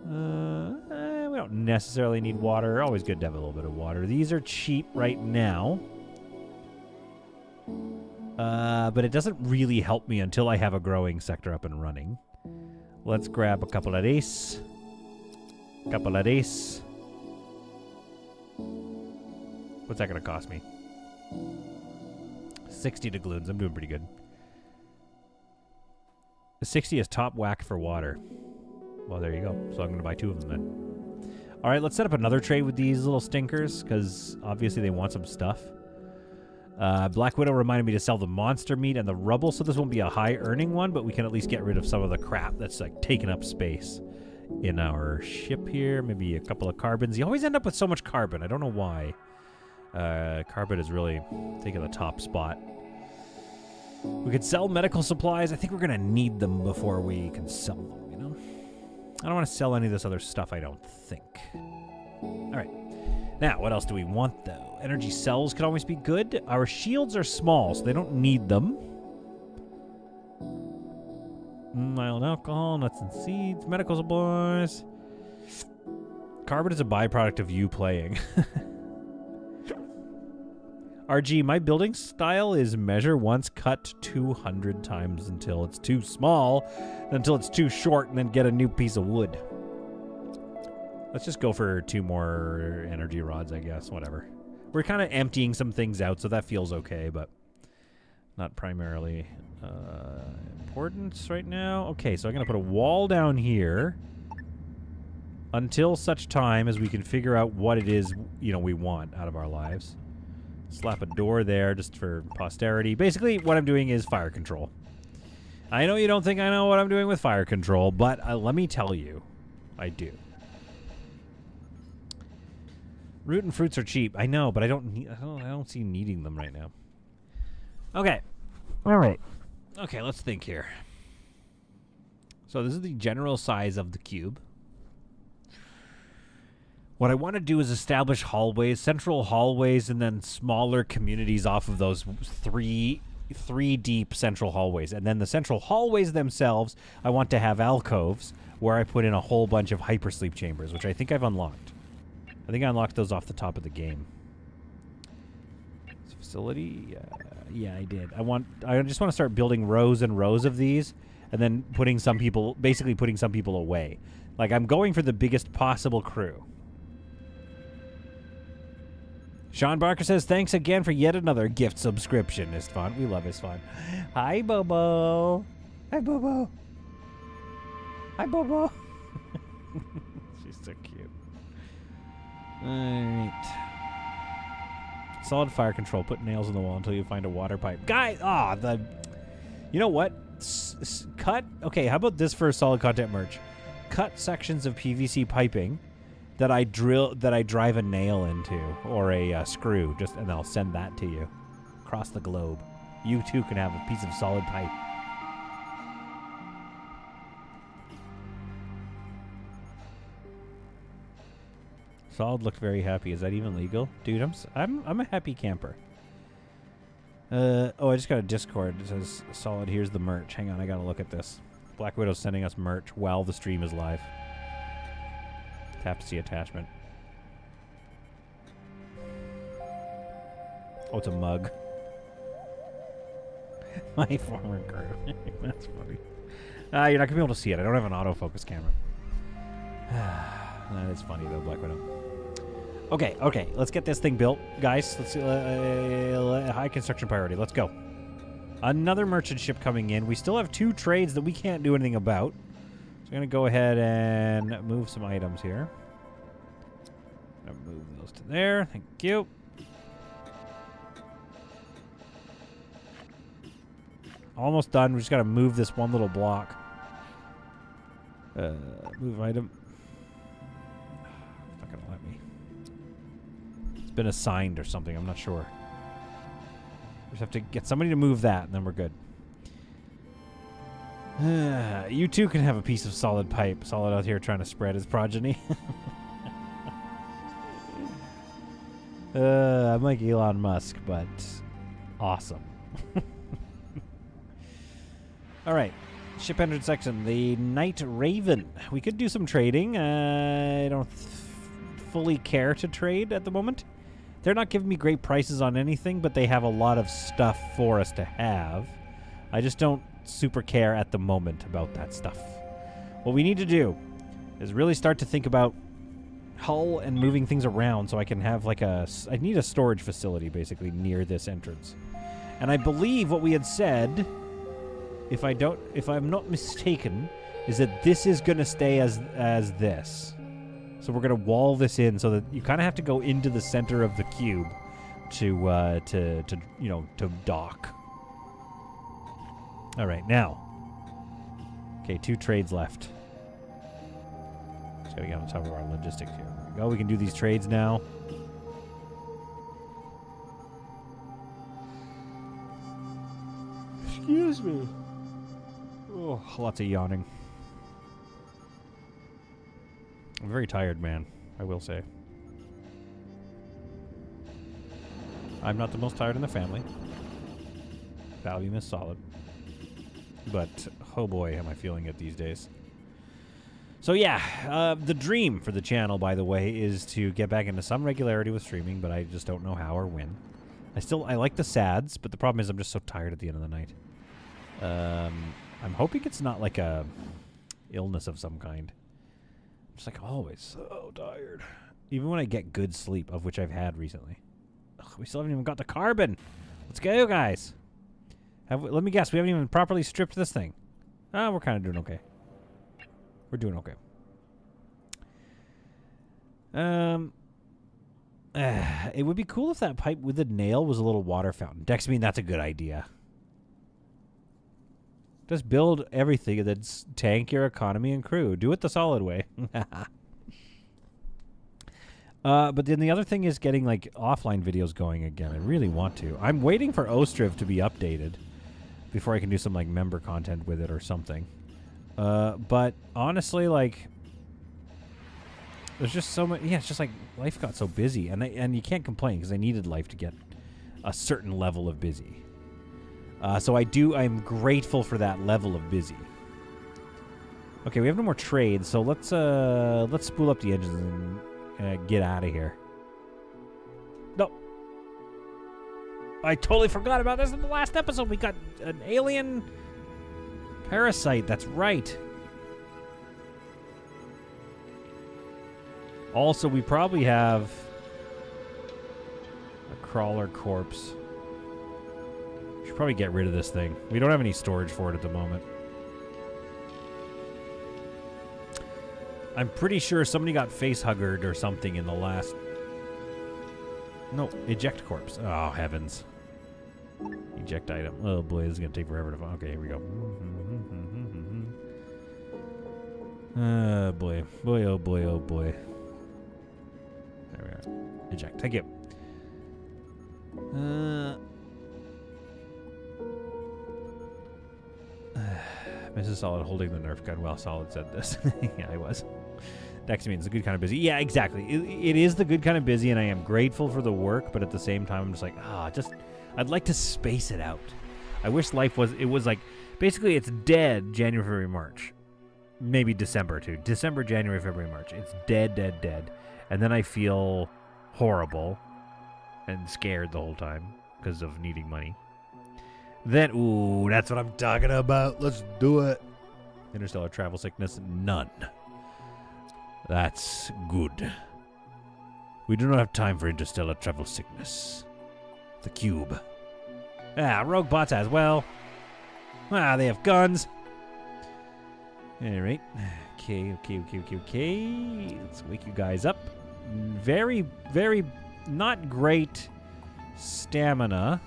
We don't necessarily need water. Always good to have a little bit of water. These are cheap right now. But it doesn't really help me until I have a growing sector up and running. Let's grab a couple of these. Couple of these. What's that going to cost me? 60 doubloons. I'm doing pretty good. The 60 is top whack for water. Well, there you go. So I'm going to buy 2 of them then. All right, let's set up another trade with these little stinkers, because obviously they want some stuff. Black Widow reminded me to sell the monster meat and the rubble, so this won't be a high-earning one, but we can at least get rid of some of the crap that's like taking up space in our ship here. Maybe a couple of carbons. You always end up with so much carbon. I don't know why. Carbon is really taking the top spot. We could sell medical supplies. I think we're going to need them before we can sell them, you know? I don't want to sell any of this other stuff, I don't think. All right. Now, what else do we want, though? Energy cells can always be good. Our shields are small, so they don't need them. Mild alcohol, nuts and seeds, medical supplies. Carbon is a byproduct of you playing. RG, my building style is measure once, cut 200 times until it's too small, until it's too short, and then get a new piece of wood. Let's just go for 2 more energy rods, I guess. Whatever. We're kind of emptying some things out, so that feels okay, but not primarily importance right now. Okay, so I'm going to put a wall down here until such time as we can figure out what it is, we want out of our lives. Slap a door there just for posterity. Basically, what I'm doing is fire control. I know you don't think I know what I'm doing with fire control, but let me tell you, I do. Root and fruits are cheap. I know, but I don't see needing them right now. Okay. All right. Okay, let's think here. So this is the general size of the cube. What I want to do is establish hallways, central hallways, and then smaller communities off of those three deep central hallways. And then the central hallways themselves, I want to have alcoves where I put in a whole bunch of hypersleep chambers, which I think I've unlocked. I think I unlocked those off the top of the game. This facility? Yeah, I did. I just want to start building rows and rows of these, and then basically putting some people away. Like, I'm going for the biggest possible crew. Sean Barker says, thanks again for yet another gift subscription, Istvan. We love Istvan. Hi, Bobo. Hi, Bobo. Hi, Bobo. She's so cute. All right. Solid fire control. Put nails in the wall until you find a water pipe. Guys, you know what? Cut. Okay, how about this for solid content merch? Cut sections of PVC piping that I drive a nail into, or a screw, and I'll send that to you across the globe. You too can have a piece of solid pipe. Solid looked very happy. Is that even legal, dude? I'm a happy camper. I just got a Discord. It says Solid. Here's the merch. Hang on, I gotta look at this. Black Widow's sending us merch while the stream is live. Tap to see attachment. Oh, it's a mug. My former crew. That's funny. You're not gonna be able to see it. I don't have an autofocus camera. That is funny though, Black Widow. Okay. Let's get this thing built, guys. Let's high construction priority. Let's go. Another merchant ship coming in. We still have 2 trades that we can't do anything about. So I'm going to go ahead and move some items here. I'm going to move those to there. Thank you. Almost done. We just got to move this one little block. Move item. It's not going to let me. It's been assigned or something. I'm not sure. We just have to get somebody to move that, and then we're good. You too can have a piece of solid pipe. Solid out here trying to spread his progeny. I'm like Elon Musk, but awesome. All right. Ship entered section. The Night Raven. We could do some trading. I don't fully care to trade at the moment. They're not giving me great prices on anything, but they have a lot of stuff for us to have. I just don't super care at the moment about that stuff. What we need to do is really start to think about hull and moving things around so I can have like I need a storage facility basically near this entrance. And I believe what we had said, if I'm not mistaken, is that this is going to stay as this. So we're going to wall this in so that you kind of have to go into the center of the cube to dock. All right, now. Okay, 2 trades left. Just got to get on top of our logistics here. There we go. We can do these trades now. Excuse me. Oh, lots of yawning. I'm very tired, man. I will say. I'm not the most tired in the family. Valium is solid. But, oh boy, am I feeling it these days. So yeah, the dream for the channel, by the way, is to get back into some regularity with streaming, but I just don't know how or when. I like the sads, but the problem is I'm just so tired at the end of the night. I'm hoping it's not like a illness of some kind. I'm just like always so tired. Even when I get good sleep, of which I've had recently. Ugh, we still haven't even got the carbon. Let's go, guys. Let me guess, we haven't even properly stripped this thing. Ah, we're kind of doing okay. We're doing okay. It would be cool if that pipe with the nail was a little water fountain. Dexamine, that's a good idea. Just build everything that's tank your economy and crew. Do it the solid way. But then the other thing is getting like offline videos going again. I really want to. I'm waiting for Ostriv to be updated before I can do some like member content with it or something. But honestly, like, there's just so much. Yeah, it's just like life got so busy, and you can't complain because I needed life to get a certain level of busy. So I'm grateful for that level of busy. Okay, we have no more trades, so let's spool up the engines and get out of here. No. I totally forgot about this in the last episode. We got an alien parasite. That's right. Also, we probably have a crawler corpse. Should probably get rid of this thing. We don't have any storage for it at the moment. I'm pretty sure somebody got face-huggered or something in the last... No, eject corpse. Oh, heavens. Eject item. Oh, boy, this is going to take forever to find. Okay, here we go. Oh, boy. Boy, oh, boy, oh, boy. There we are. Eject. Thank you. Mrs. Solid holding the Nerf gun while Solid said this. Yeah, I was. Dexamine is the good kind of busy. Yeah, exactly. It is the good kind of busy, and I am grateful for the work, but at the same time, I'm just like, I'd like to space it out. I wish life was like, basically it's dead January, February, March. Maybe December, too. December, January, February, March. It's dead, dead, dead. And then I feel horrible and scared the whole time because of needing money. Then, ooh, that's what I'm talking about. Let's do it. Interstellar travel sickness, none. That's good. We do not have time for interstellar travel sickness. The cube. Rogue bots as well. They have guns. Alright. Okay. Let's wake you guys up. Very, very not great stamina.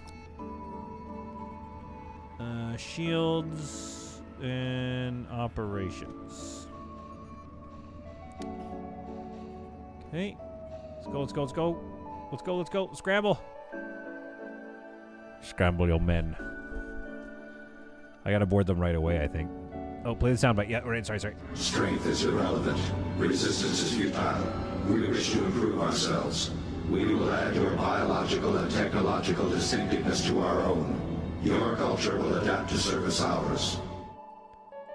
Shields and operations. Okay. Let's go. Scramble. Scramble your men. I gotta board them right away, I think. Oh, play the soundbite. Yeah, right, sorry. Strength is irrelevant. Resistance is futile. We wish to improve ourselves. We will add your biological and technological distinctiveness to our own. Your culture will adapt to service ours.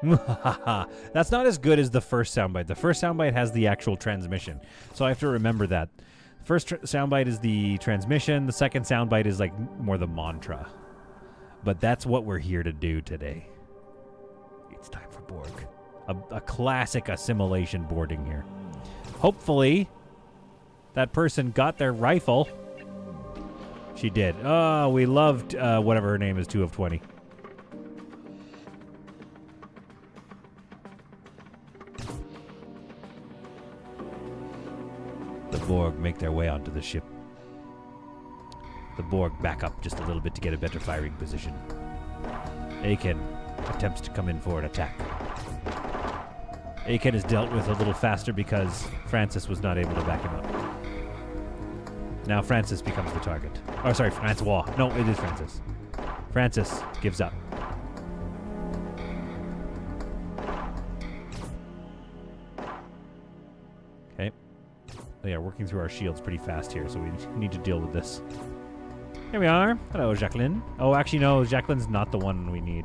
That's not as good as the first soundbite. The first soundbite has the actual transmission, so I have to remember that. First soundbite is the transmission. The second soundbite is like more the mantra. But that's what we're here to do today. It's time for Borg. A classic assimilation boarding here. Hopefully, that person got their rifle. She did. Oh, we loved whatever her name is, 2 of 20. The Borg make their way onto the ship. The Borg back up just a little bit to get a better firing position. Aiken attempts to come in for an attack. Aiken is dealt with a little faster because Francis was not able to back him up. Now Francis becomes the target. Oh, sorry, Francois. No, it is Francis. Francis gives up. Okay. They are working through our shields pretty fast here, so we need to deal with this. Here we are. Hello, Jacqueline. Oh, actually, no, Jacqueline's not the one we need.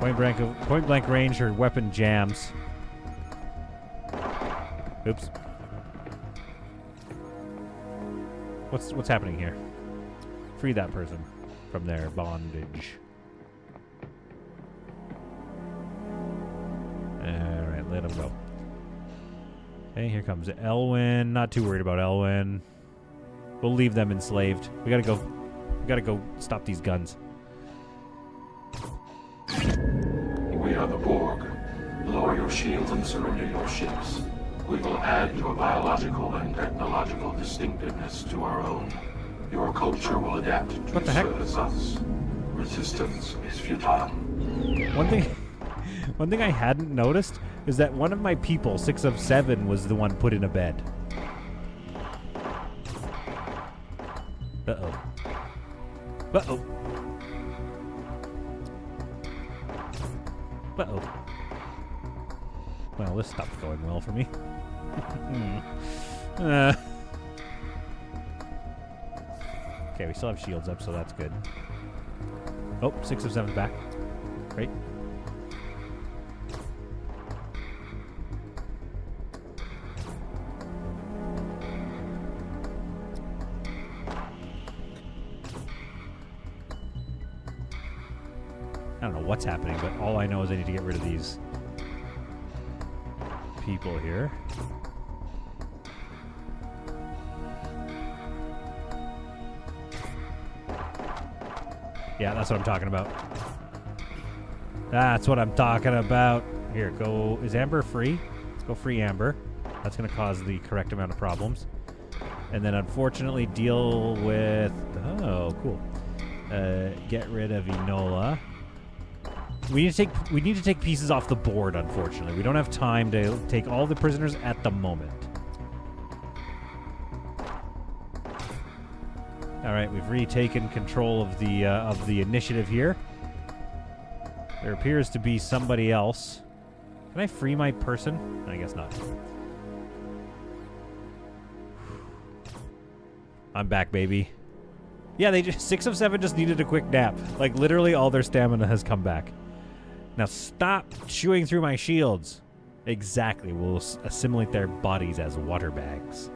Point blank range, her weapon jams. Oops. What's happening here? Free that person from their bondage. Alright, let him go. Okay, here comes Elwyn. Not too worried about Elwyn. We'll leave them enslaved. We gotta go. We gotta go stop these guns. We are the Borg. Lower your shields and surrender your ships. We will add your biological and technological distinctiveness to our own. Your culture will adapt to What the heck? service us. Resistance is futile. One thing I hadn't noticed is that one of my people, 6 of 7, was the one put in a bed. Uh-oh. Uh-oh. Uh-oh. Well, this stopped going well for me. Okay, we still have shields up, so that's good. Oh, 6 of 7's back. Great. I don't know what's happening, but all I know is I need to get rid of these people here. Yeah, that's what I'm talking about. That's what I'm talking about. Here, go. Is Amber free? Let's go free Amber. That's going to cause the correct amount of problems. And then, unfortunately, deal with... Oh, cool. Get rid of Enola. We need to take pieces off the board, unfortunately. We don't have time to take all the prisoners at the moment. All right, we've retaken control of the initiative here. There appears to be somebody else. Can I free my person? I guess not. I'm back, baby. Yeah, they just 6 of 7 just needed a quick nap. Like literally, all their stamina has come back. Now stop chewing through my shields. Exactly. We'll assimilate their bodies as water bags.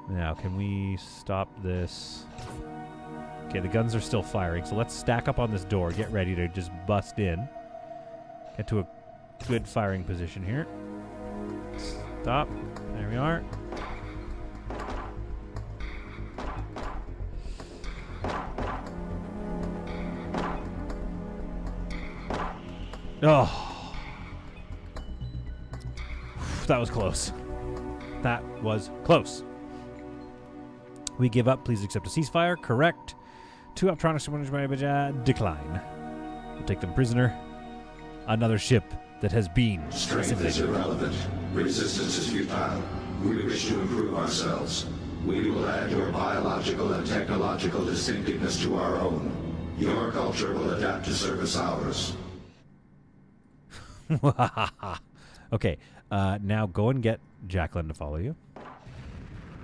Now, can we stop this? Okay, the guns are still firing, so let's stack up on this door. Get ready to just bust in. Get to a good firing position here. Stop. There we are. Oh. That was close. That was close. We give up. Please accept a ceasefire. Correct. 2 optronics decline. We'll take them prisoner. Another ship that has been Strength is irrelevant. Resistance is futile. We wish to improve ourselves. We will add your biological and technological distinctiveness to our own. Your culture will adapt to service ours. Okay, now go and get Jacqueline to follow you.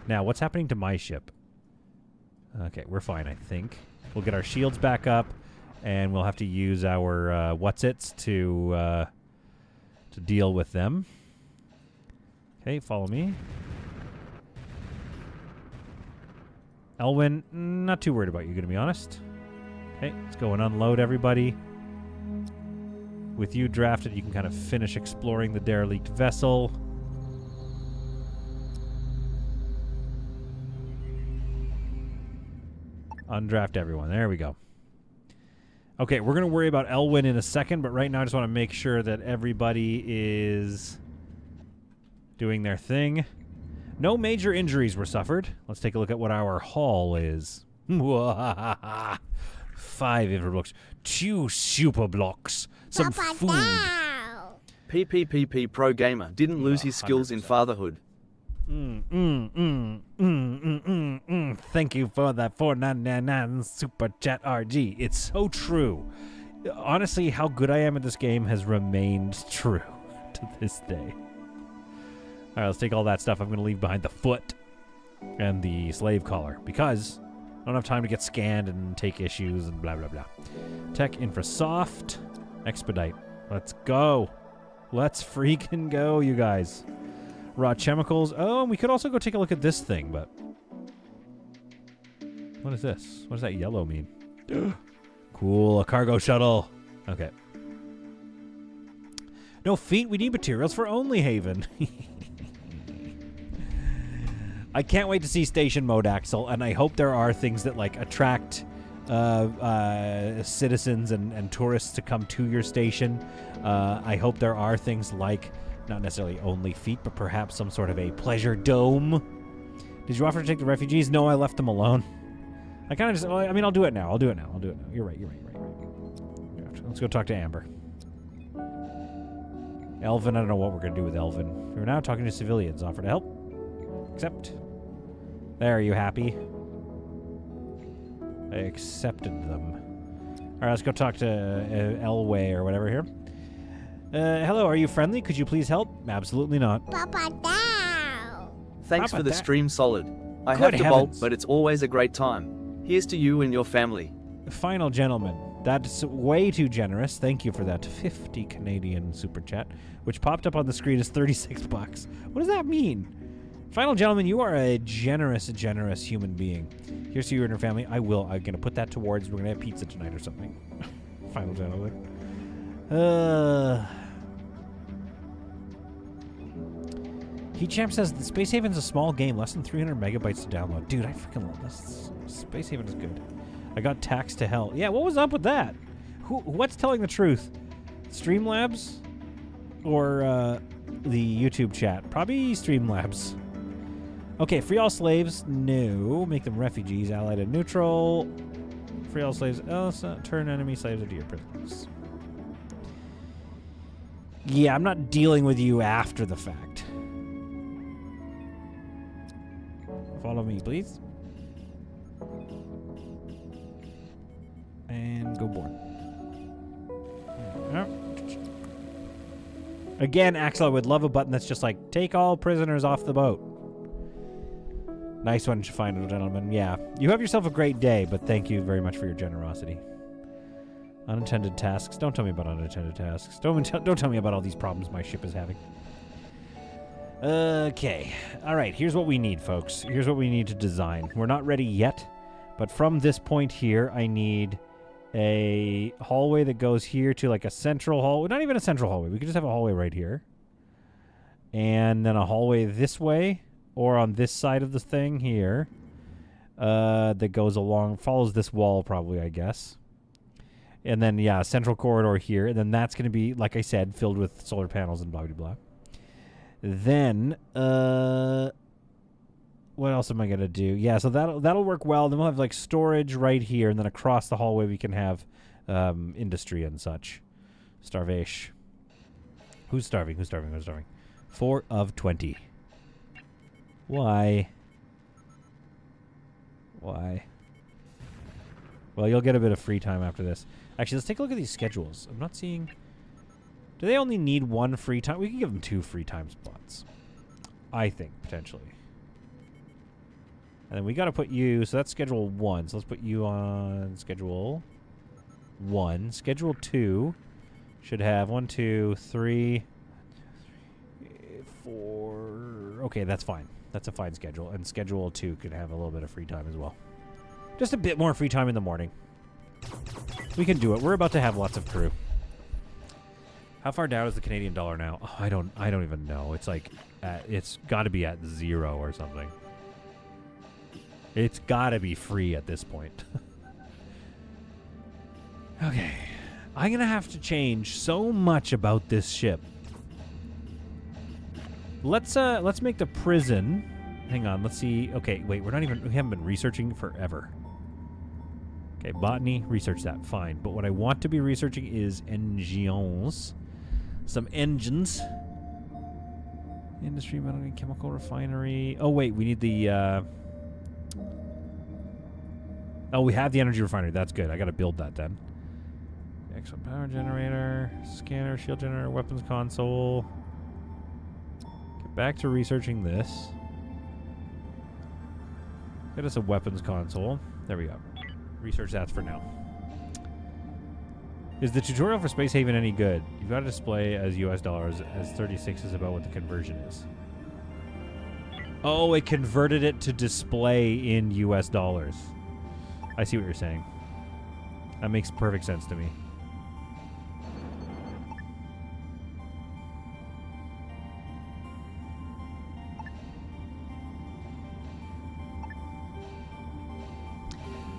Now, what's happening to my ship? Okay, we're fine, I think. We'll get our shields back up, and we'll have to use our what's-its to deal with them. Okay, follow me. Elwyn, not too worried about you, gonna be honest. Okay, let's go and unload everybody. With you drafted, you can kind of finish exploring the derelict vessel. Undraft everyone. There we go. Okay, we're going to worry about Elwyn in a second, but right now I just want to make sure that everybody is doing their thing. No major injuries were suffered. Let's take a look at what our haul is. 5 infrablocks. 2 super blocks. Some Papa food. Dow. PPPP Pro Gamer didn't lose his skills in 100%. fatherhood. Thank you for that $4.99 super chat RG. It's so true. Honestly, how good I am at this game has remained true to this day. All right, let's take all that stuff. I'm going to leave behind the foot and the slave collar because I don't have time to get scanned and take issues and blah, blah, blah. Tech Infrasoft. Expedite. Let's go. Let's freaking go, you guys. Raw chemicals. Oh, and we could also go take a look at this thing, but... What is this? What does that yellow mean? Cool, a cargo shuttle. Okay. No feet, we need materials for Only Haven. I can't wait to see station mode, Axel, and I hope there are things that like attract citizens and tourists to come to your station. I hope there are things like, not necessarily only feet, but perhaps some sort of a pleasure dome. Did you offer to take the refugees? No, I left them alone. I kind of just, I mean, I'll do it now. You're right. Let's go talk to Amber. Elvin, I don't know what we're going to do with Elvin. We're now talking to civilians. Offer to help. Accept. There, are you happy? I accepted them. Alright, let's go talk to Elway or whatever here. Hello, are you friendly? Could you please help? Absolutely not. Papa down. Thanks for the stream, Solid. I Good have to bolt, heavens. but it's always a great time. Here's to you and your family. Final gentleman. That's way too generous. Thank you for that 50 Canadian super chat, which popped up on the screen as 36 bucks. What does that mean? Final gentleman, you are a generous human being. Here's to you and your family. I'm going to put that towards, we're going to have pizza tonight or something. Final gentleman. Heatchamp says the Space Haven's a small game, less than 300 megabytes to download. Dude, I freaking love this. Space Haven is good. I got taxed to hell. Yeah, what was up with that? What's telling the truth? Streamlabs or the YouTube chat? Probably Streamlabs. Okay, free all slaves. No. Make them refugees. Allied and neutral. Free all slaves. Else turn enemy slaves into your prisoners. Yeah, I'm not dealing with you after the fact. Follow me, please. And go board. Again, Axel, I would love a button that's just like, take all prisoners off the boat. Nice one, final gentleman. Yeah. You have yourself a great day, but thank you very much for your generosity. Unintended tasks. Don't tell me about unintended tasks. Don't tell me about all these problems my ship is having. Okay. All right. Here's what we need, folks. Here's what we need to design. We're not ready yet, but from this point here, I need a hallway that goes here to like a central hallway. Not even a central hallway. We could just have a hallway right here. And then a hallway this way, or on this side of the thing here, that goes along, follows this wall probably, I guess. And then, yeah, a central corridor here. And then that's going to be, like I said, filled with solar panels and blah, blah, blah. Then, what else am I going to do? Yeah, so that'll work well. Then we'll have, like, storage right here. And then across the hallway we can have industry and such. Starvation. Who's starving? 4 of 20. Why? Well, you'll get a bit of free time after this. Actually, let's take a look at these schedules. I'm not seeing... Do they only need one free time? We can give them 2 free time spots. I think, potentially. And then we got to put you... So that's schedule 1. So let's put you on schedule 1. Schedule 2 should have 1, 2, 3, 4... Okay, that's fine. That's a fine schedule. And schedule 2 could have a little bit of free time as well. Just a bit more free time in the morning. We can do it. We're about to have lots of crew. How far down is the Canadian dollar now? Oh, I don't even know. It's like it's got to be at 0 or something. It's got to be free at this point. Okay. I'm going to have to change so much about this ship. Let's make the prison. Hang on, let's see. Okay, wait, we haven't been researching forever. Okay, botany, research that, fine. But what I want to be researching is engines. Some engines. Industry, metal and chemical refinery. Oh, wait, we need the, Oh, we have the energy refinery. That's good. I gotta build that then. Excellent power generator, scanner, shield generator, weapons console. Get back to researching this. Get us a weapons console. There we go. Research that for now. Is the tutorial for Space Haven any good? You've got a display as US dollars, as 36 is about what the conversion is. Oh, it converted it to display in US dollars. I see what you're saying. That makes perfect sense to me.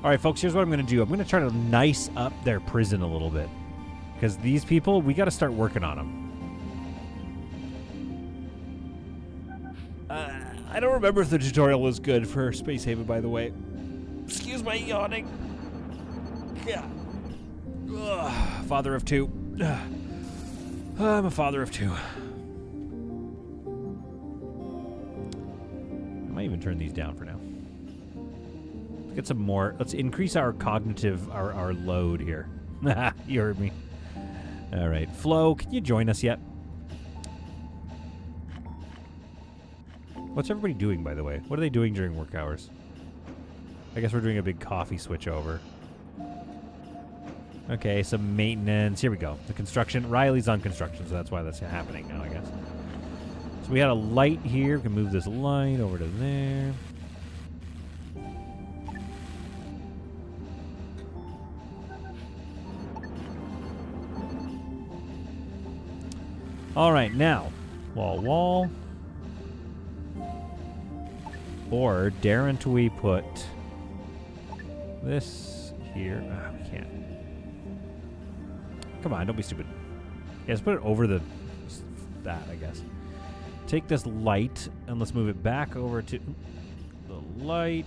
All right, folks, here's what I'm going to do. I'm going to try to nice up their prison a little bit. Because these people, we got to start working on them. I don't remember if the tutorial was good for Space Haven, by the way. Excuse my yawning. Yeah. Ugh, father of two. I'm a father of two. I might even turn these down for now. Let's get some more. Let's increase our cognitive, our load here. You heard me. All right. Flo, can you join us yet? What's everybody doing, by the way? What are they doing during work hours? I guess we're doing a big coffee switch over. Okay, some maintenance. Here we go. The construction. Riley's on construction, so that's why that's happening now, I guess. So we had a light here. We can move this light over to there. All right, now. Wall. Or daren't we put this here? We can't. Come on, don't be stupid. Yeah, let's put it over that, I guess. Take this light and let's move it back over to the light.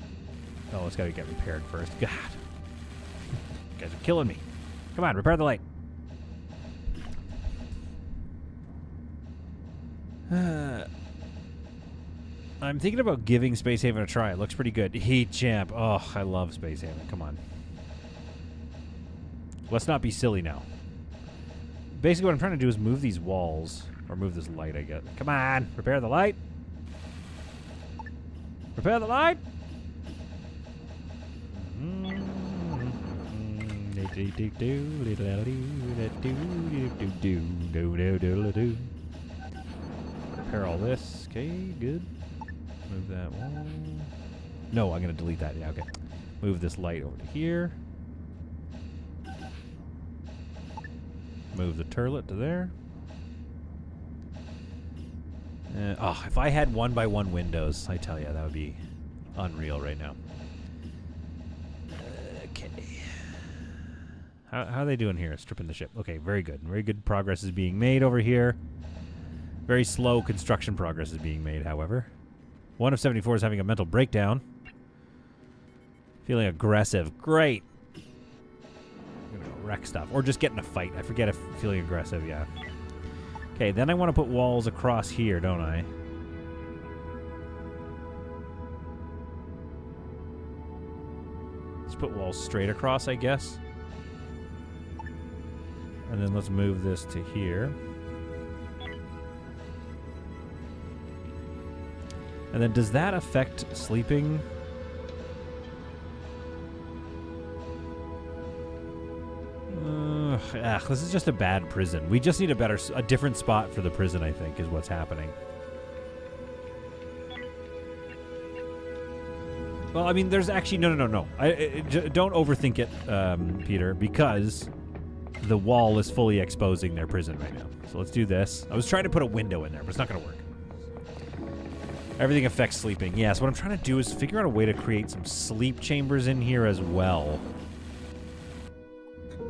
Oh, it's got to get repaired first. God. You guys are killing me. Come on, repair the light. I'm thinking about giving Space Haven a try. It looks pretty good. Heat champ. Oh, I love Space Haven. Come on. Let's not be silly now. Basically, what I'm trying to do is move these walls. Or move this light, I guess. Come on. Repair the light. Repair the light. Repair all this. Okay, good. Move that wall. No, I'm going to delete that. Yeah, okay. Move this light over to here. Move the turlet to there. If I had 1x1 windows, I tell you, that would be unreal right now. Okay. How are they doing here? Stripping the ship. Okay, very good. Very good progress is being made over here. Very slow construction progress is being made, however. 1 of 74 is having a mental breakdown. Feeling aggressive. Great. I'm gonna go wreck stuff. Or just get in a fight. I forget if feeling aggressive, yeah. Okay, then I want to put walls across here, don't I? Let's put walls straight across, I guess. And then let's move this to here. And then does that affect sleeping? This is just a bad prison. We just need a different spot for the prison, I think, is what's happening. Well, I mean, there's actually... No. Don't overthink it, Peter, because the wall is fully exposing their prison right now. So let's do this. I was trying to put a window in there, but it's not going to work. Everything affects sleeping. Yeah, so what I'm trying to do is figure out a way to create some sleep chambers in here as well.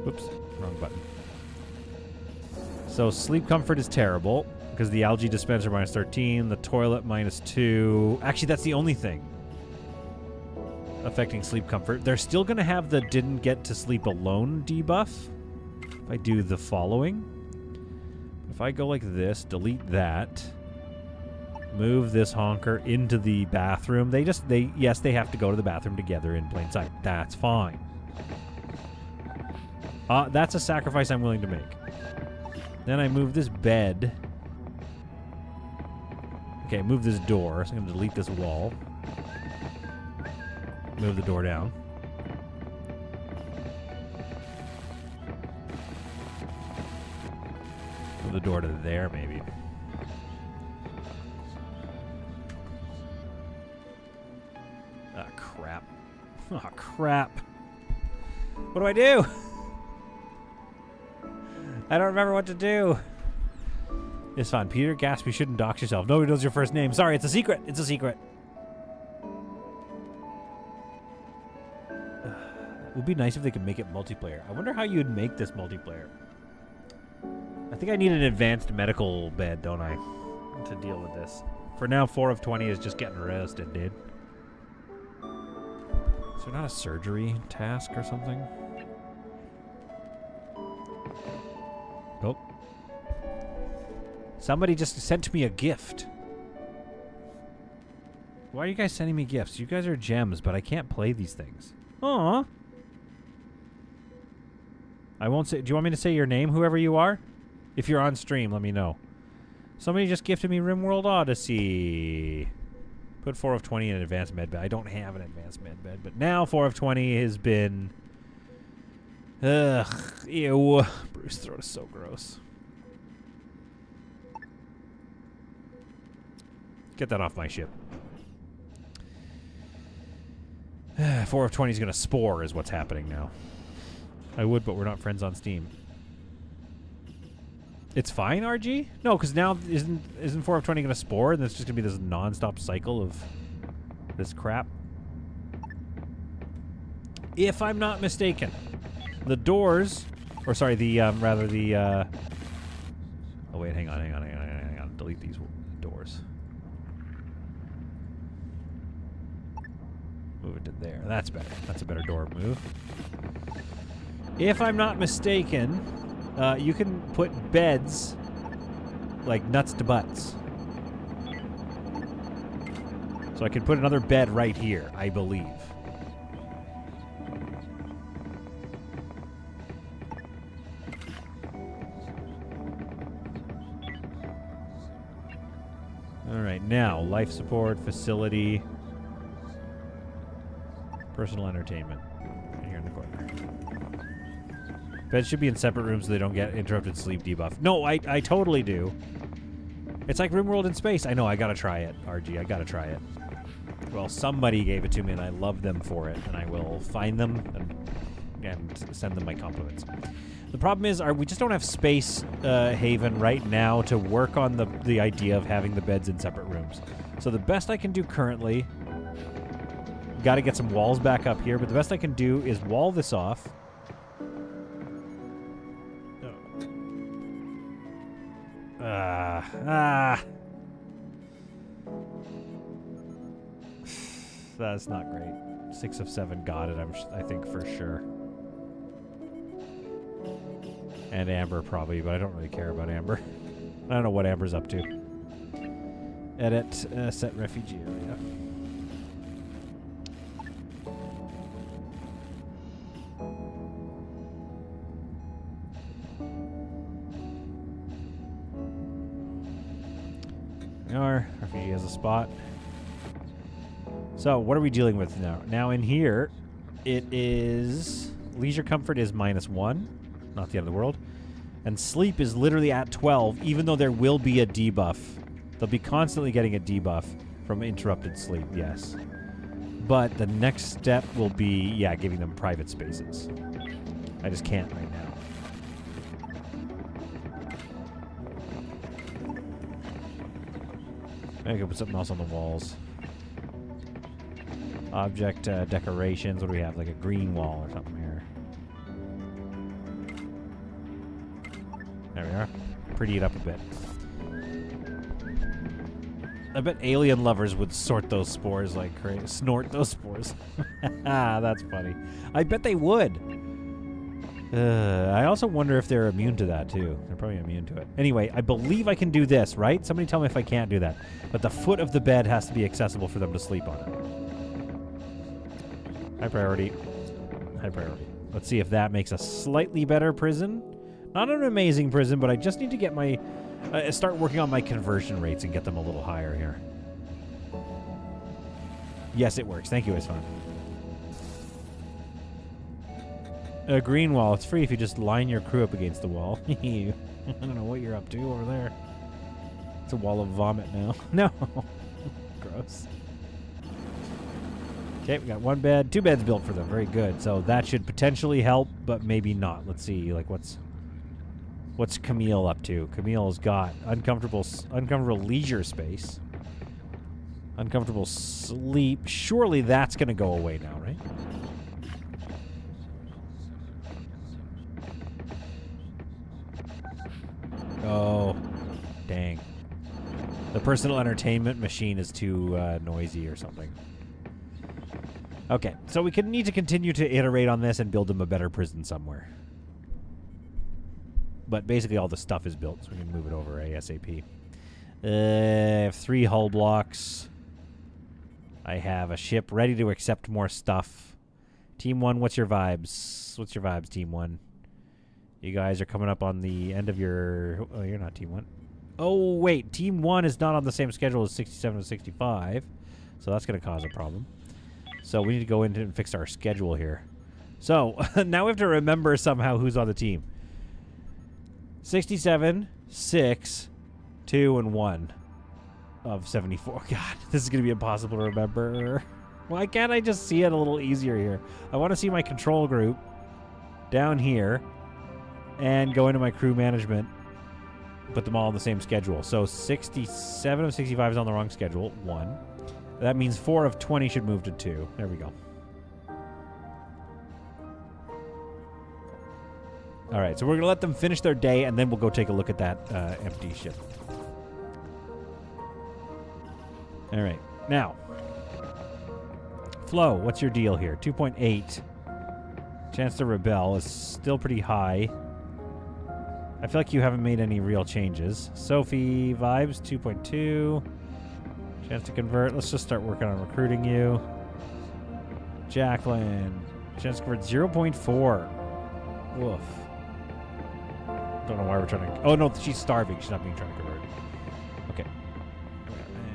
Whoops, wrong button. So sleep comfort is terrible because the algae dispenser minus 13, the toilet minus 2. Actually, that's the only thing affecting sleep comfort. They're still going to have the didn't get to sleep alone debuff if I do the following. If I go like this, delete that, move this honker into the bathroom. Yes, they have to go to the bathroom together in plain sight. That's fine. That's a sacrifice I'm willing to make. Then I move this bed. Okay, move this door. So I'm going to delete this wall. Move the door down. Move the door to there, maybe. Ah, crap. Oh, crap. What do I do? I don't remember what to do. It's fine. Peter Gaspy shouldn't dox yourself. Nobody knows your first name. Sorry, it's a secret. It's a secret. It would be nice if they could make it multiplayer. I wonder how you'd make this multiplayer. I think I need an advanced medical bed, don't I, to deal with this. For now, 4 of 20 is just getting roasted, dude. Is there not a surgery task or something? Oh. Somebody just sent me a gift. Why are you guys sending me gifts? You guys are gems, but I can't play these things. Aww. I won't say... Do you want me to say your name, whoever you are? If you're on stream, let me know. Somebody just gifted me RimWorld Odyssey. Put 4 of 20 in an advanced medbed. I don't have an advanced medbed, but now 4 of 20 has been... Ugh. Ew. Bruce throat is so gross. Get that off my ship. 4 of 20 is going to spore is what's happening now. I would, but we're not friends on Steam. It's fine, RG? No, because now isn't 4 of 20 going to spore, and it's just going to be this non-stop cycle of this crap? If I'm not mistaken, the doors, or sorry, the rather the. Oh wait, hang on. Delete these doors. Move it to there. That's better. That's a better door move. If I'm not mistaken, you can put beds like nuts to butts. So I can put another bed right here, I believe. All right, now life support, facility, personal entertainment. Here in the corner. Beds should be in separate rooms so they don't get interrupted sleep debuff. No, I totally do. It's like RimWorld in space. I know, I gotta try it, RG. I gotta try it. Well, somebody gave it to me, and I love them for it, and I will find them and send them my compliments. The problem is, we just don't have space, Haven, right now to work on the idea of having the beds in separate rooms. So the best I can do currently, got to get some walls back up here, but the best I can do is wall this off. That's not great. 6 of 7 got it, I think, for sure. And Amber probably, but I don't really care about Amber. I don't know what Amber's up to. Edit, set refugee area. Refugee has a spot. So, what are we dealing with now? Now, in here, it is... Leisure comfort is -1. Not the end of the world. And sleep is literally at 12, even though there will be a debuff. They'll be constantly getting a debuff from interrupted sleep, yes. But the next step will be, yeah, giving them private spaces. I just can't right now. I could put something else on the walls. Object decorations. What do we have? Like a green wall or something here. There we are. Pretty it up a bit. I bet alien lovers would sort those spores like crazy. Snort those spores. That's funny. I bet they would. I also wonder if they're immune to that, too. They're probably immune to it. Anyway, I believe I can do this, right? Somebody tell me if I can't do that. But the foot of the bed has to be accessible for them to sleep on it. High priority. High priority. Let's see if that makes a slightly better prison. Not an amazing prison, but I just need to get my... start working on my conversion rates and get them a little higher here. Yes, it works. Thank you, Isfan. A green wall. It's free if you just line your crew up against the wall. I don't know what you're up to over there. It's a wall of vomit now. No. Gross. Okay, we got 1 bed. 2 beds built for them. Very good. So that should potentially help, but maybe not. Let's see. Like, what's Camille up to? Camille's got uncomfortable leisure space. Uncomfortable sleep. Surely that's going to go away now, right? Oh, dang. The personal entertainment machine is too noisy or something. Okay, so we need to continue to iterate on this and build them a better prison somewhere. But basically all the stuff is built, so we can move it over ASAP. I have 3 hull blocks. I have a ship ready to accept more stuff. Team 1, what's your vibes? What's your vibes, Team 1? You guys are coming up on the end of your... Oh, you're not Team 1. Oh, wait. Team 1 is not on the same schedule as 67 and 65. So that's going to cause a problem. So we need to go in and fix our schedule here. So now we have to remember somehow who's on the team. 67, 6, 2, and 1 of 74. God, this is going to be impossible to remember. Why can't I just see it a little easier here? I want to see my control group down here and go into my crew management. Put them all on the same schedule. So 67 of 65 is on the wrong schedule. 1. That means 4 of 20 should move to 2. There we go. All right, so we're going to let them finish their day, and then we'll go take a look at that empty ship. All right. Now, Flo, what's your deal here? 2.8. Chance to rebel is still pretty high. I feel like you haven't made any real changes. Sophie, vibes, 2.2. Chance to convert. Let's just start working on recruiting you. Jacqueline, chance to convert 0.4. Woof. Don't know why we're trying to... Oh, no, she's starving. She's not being trying to convert. Okay.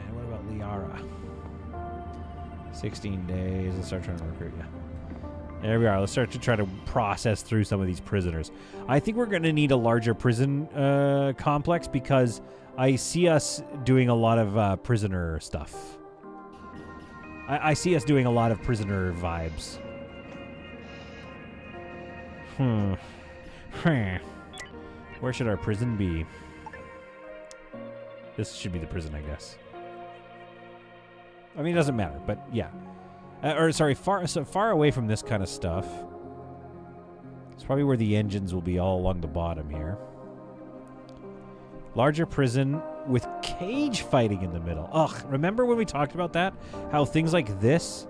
And what about Liara? 16 days. Let's start trying to recruit you. There we are. Let's start to try to process through some of these prisoners. I think we're going to need a larger prison complex because I see us doing a lot of prisoner stuff. I see us doing a lot of prisoner vibes. Where should our prison be? This should be the prison, I guess. I mean, it doesn't matter, but yeah. Far away from this kind of stuff. It's probably where the engines will be, all along the bottom here. Larger prison with cage fighting in the middle. Ugh, remember when we talked about that? How things like this,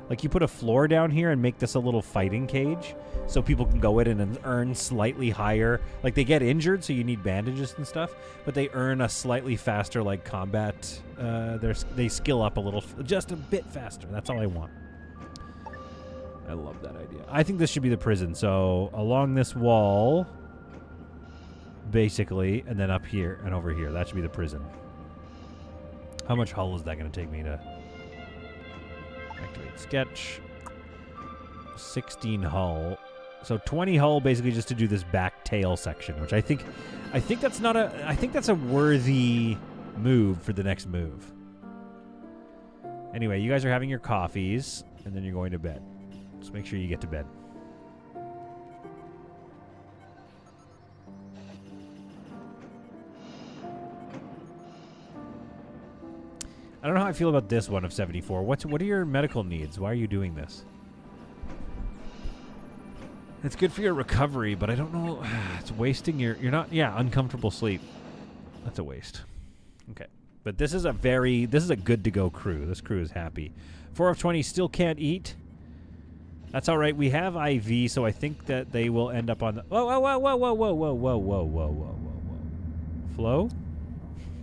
like you put a floor down here and make this a little fighting cage so people can go in and earn slightly higher. Like they get injured, so you need bandages and stuff, but they earn a slightly faster like combat. They skill up a little, just a bit faster. That's all I want. I love that idea. I think this should be the prison. So along this wall, basically, and then up here and over here. That should be the prison. How much hull is that going to take me to activate sketch? 16 hull. So 20 hull basically just to do this back tail section, which I think that's not a... I think that's a worthy move for the next move. Anyway, you guys are having your coffees, and then you're going to bed. Just make sure you get to bed. I don't know how I feel about this one of 74. What are your medical needs? Why are you doing this? It's good for your recovery, but I don't know. It's wasting your... You're not... Yeah, uncomfortable sleep. That's a waste. Okay. But this is a good-to-go crew. This crew is happy. 4 of 20 still can't eat. That's all right. We have IV, so I think that they will end up on the... Whoa, whoa, whoa, whoa, whoa, whoa, whoa, whoa, whoa, whoa, whoa, whoa. Flo?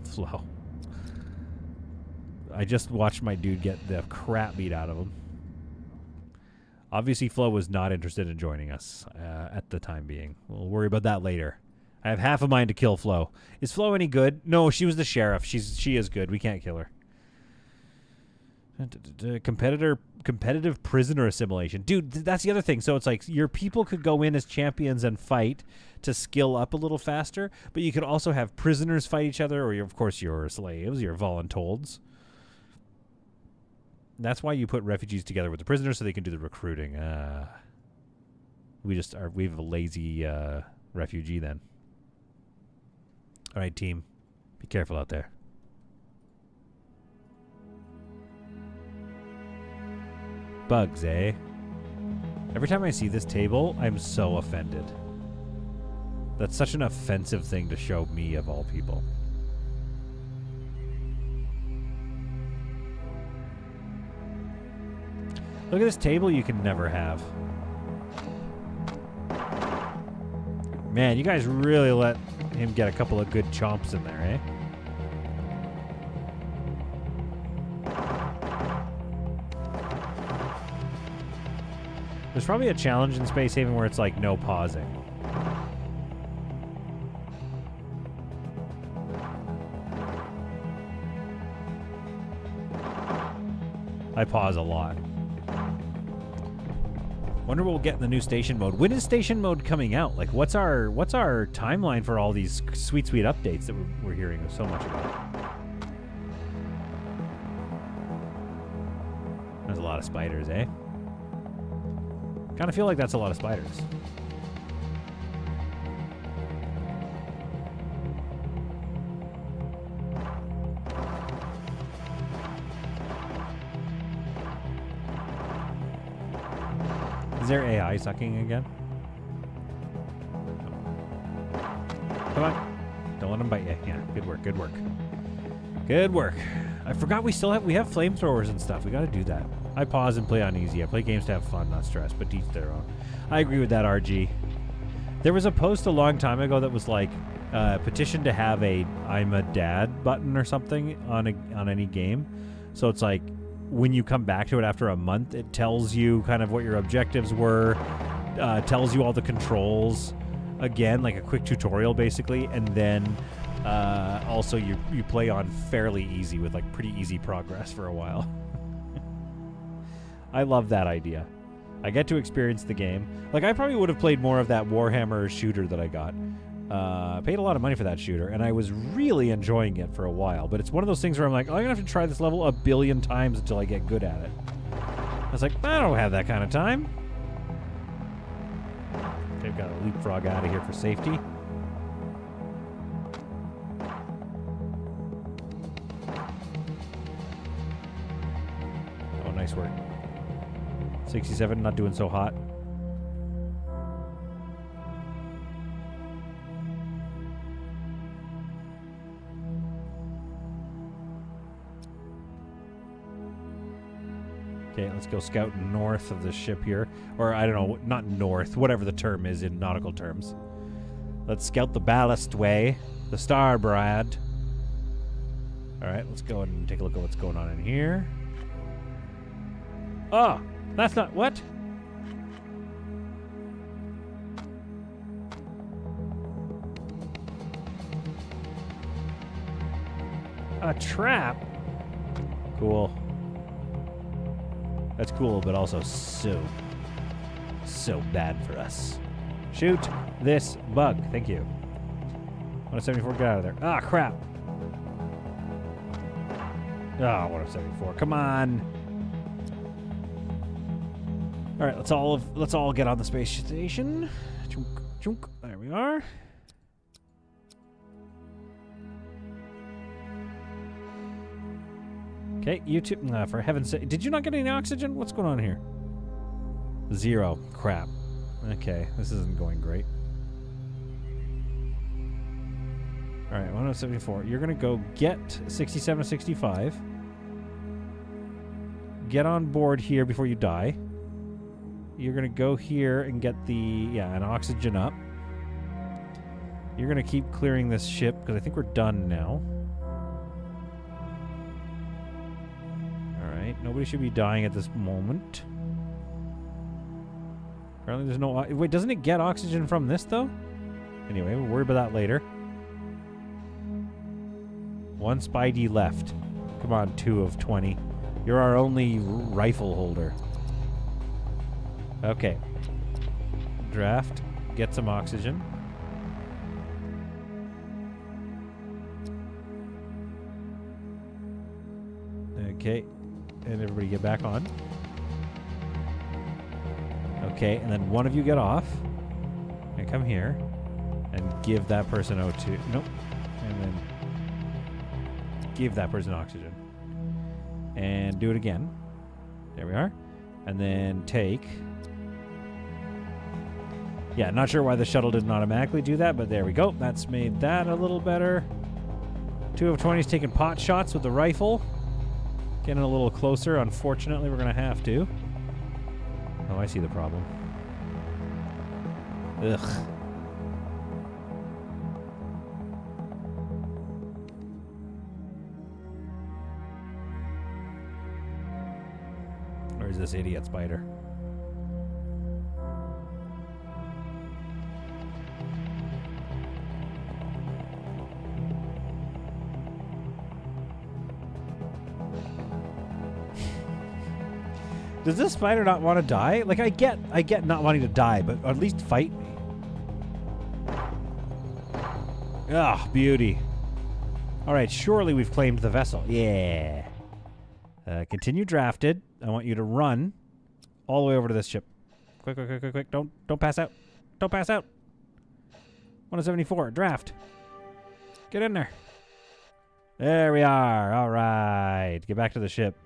Flo. I just watched my dude get the crap beat out of him. Obviously, Flo was not interested in joining us at the time being. We'll worry about that later. I have half a mind to kill Flo. Is Flo any good? No, she was the sheriff. She is good. We can't kill her. Competitor competitive prisoner assimilation. Dude, that's the other thing. So it's like your people could go in as champions and fight to skill up a little faster, but you could also have prisoners fight each other, or of course your slaves, your voluntold. That's why you put refugees together with the prisoners so they can do the recruiting. We have a lazy refugee then. All right, team. Be careful out there. Bugs, eh? Every time I see this table, I'm so offended. That's such an offensive thing to show me, of all people. Look at this table you can never have. Man, you guys really let him get a couple of good chomps in there, eh? There's probably a challenge in Space Haven where it's like no pausing. I pause a lot. Wonder what we'll get in the new station mode. When is station mode coming out? Like, what's our timeline for all these sweet updates that we're hearing so much about? There's a lot of spiders, eh? Kind of feel like that's a lot of spiders. Is there AI sucking again? Come on. Don't let him bite you. Yeah, good work, good work. Good work. I forgot we have flamethrowers and stuff. We got to do that. I pause and play on easy. I play games to have fun, not stress, but each their own. I agree with that, RG. There was a post a long time ago that was like, petition to have a I'm a dad button or something on any game. So it's like, when you come back to it after a month, it tells you kind of what your objectives were, tells you all the controls, again, like a quick tutorial basically, and then also you play on fairly easy with like pretty easy progress for a while. I love that idea. I get to experience the game. Like, I probably would have played more of that Warhammer shooter that I got. Paid a lot of money for that shooter, and I was really enjoying it for a while. But it's one of those things where I'm like, oh, I'm going to have to try this level a billion times until I get good at it. I was like, I don't have that kind of time. Okay, I've got to leapfrog out of here for safety. Oh, nice work. 67, not doing so hot. Okay, let's go scout north of the ship here. Or, I don't know, not north, whatever the term is in nautical terms. Let's scout the ballast way, the starboard. Alright, let's go and take a look at what's going on in here. Oh! That's not... What? A trap? Cool. That's cool, but also so bad for us. Shoot this bug. Thank you. 174, get out of there. Ah, crap. Ah, 174. Come on. All right, let's all get on the space station. Chunk, chunk. There we are. Okay, you two. For heaven's sake, did you not get any oxygen? What's going on here? 0. Crap. Okay, this isn't going great. All right, 174. You're gonna go get 67, 65. Get on board here before you die. You're going to go here and get an oxygen up. You're going to keep clearing this ship because I think we're done now. Alright, nobody should be dying at this moment. Apparently there's no... Wait, doesn't it get oxygen from this, though? Anyway, we'll worry about that later. 1 Spidey left. Come on, 2 of 20. You're our only rifle holder. Okay. Draft. Get some oxygen. Okay. And everybody get back on. Okay, and then one of you get off. And come here. And give that person O2. Nope. And then give that person oxygen. And do it again. There we are. And then take... Yeah, not sure why the shuttle didn't automatically do that, but there we go. That's made that a little better. 2 of 20's taking pot shots with the rifle. Getting a little closer. Unfortunately, we're going to have to. Oh, I see the problem. Ugh. Where's this idiot spider? Does this spider not want to die? Like, I get not wanting to die, but at least fight me. Ah, beauty. All right, surely we've claimed the vessel. Yeah. Continue drafted. I want you to run all the way over to this ship. Quick, quick, quick, quick, quick. Don't pass out. Don't pass out. 174, draft. Get in there. There we are. All right. Get back to the ship.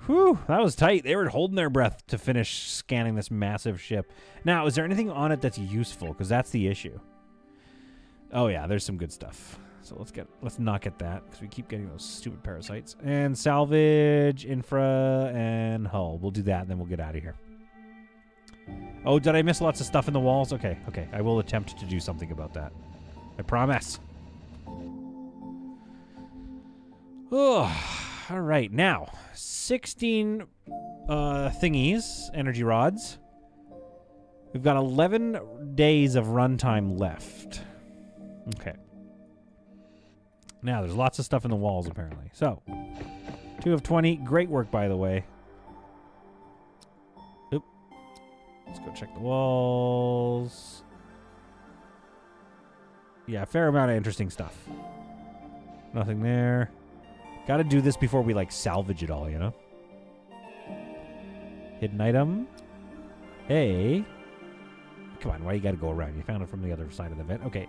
Whew, that was tight. They were holding their breath to finish scanning this massive ship. Now, is there anything on it that's useful? Because that's the issue. Oh yeah, there's some good stuff. So let's not get that because we keep getting those stupid parasites. And salvage, infra, and hull. We'll do that and then we'll get out of here. Oh, did I miss lots of stuff in the walls? Okay, okay. I will attempt to do something about that. I promise. Oh, all right. Now, 16 thingies, energy rods. We've got 11 days of runtime left. Okay. Now, there's lots of stuff in the walls, apparently. So, 2 of 20. Great work, by the way. Oop. Let's go check the walls. Yeah, a fair amount of interesting stuff. Nothing there. Got to do this before we, like, salvage it all, you know? Hidden item. Hey. Come on, why you got to go around? You found it from the other side of the vent. Okay.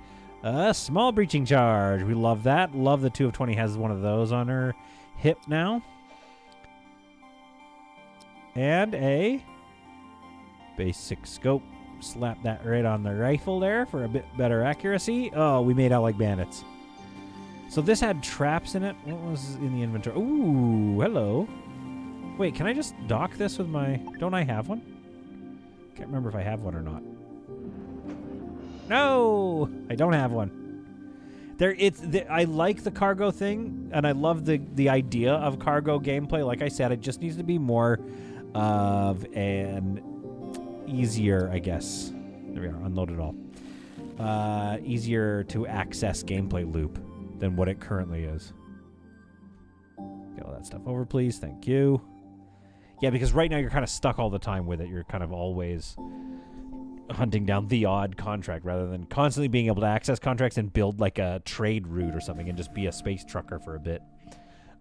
Small breaching charge. We love that. Love the 2 of 20 has one of those on her hip now. And a basic scope. Slap that right on the rifle there for a bit better accuracy. Oh, we made out like bandits. So this had traps in it. What was in the inventory? Ooh, hello. Wait, can I just dock this with my... Don't I have one? Can't remember if I have one or not. No, I don't have one. I like the cargo thing, and I love the idea of cargo gameplay. Like I said, it just needs to be more of an easier, I guess. There we are, unload it all. Easier to access gameplay loop than what it currently is. Get all that stuff over, please. Thank you. Yeah, because right now you're kind of stuck all the time with it. You're kind of always hunting down the odd contract rather than constantly being able to access contracts and build like a trade route or something and just be a space trucker for a bit.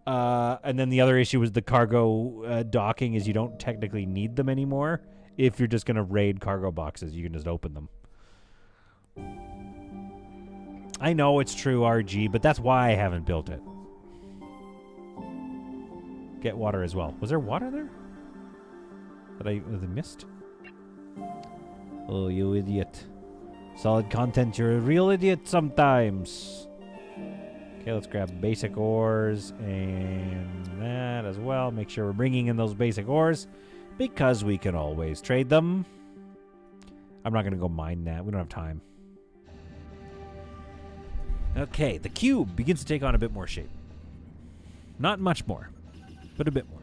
And then the other issue is the cargo docking is you don't technically need them anymore. If you're just going to raid cargo boxes, you can just open them. I know it's true, RG, but that's why I haven't built it. Get water as well. Was there water there? Was I missed? Oh, you idiot. Solid content, you're a real idiot sometimes. Okay, let's grab basic ores and that as well. Make sure we're bringing in those basic ores because we can always trade them. I'm not going to go mine that. We don't have time. Okay, the cube begins to take on a bit more shape. Not much more, but a bit more.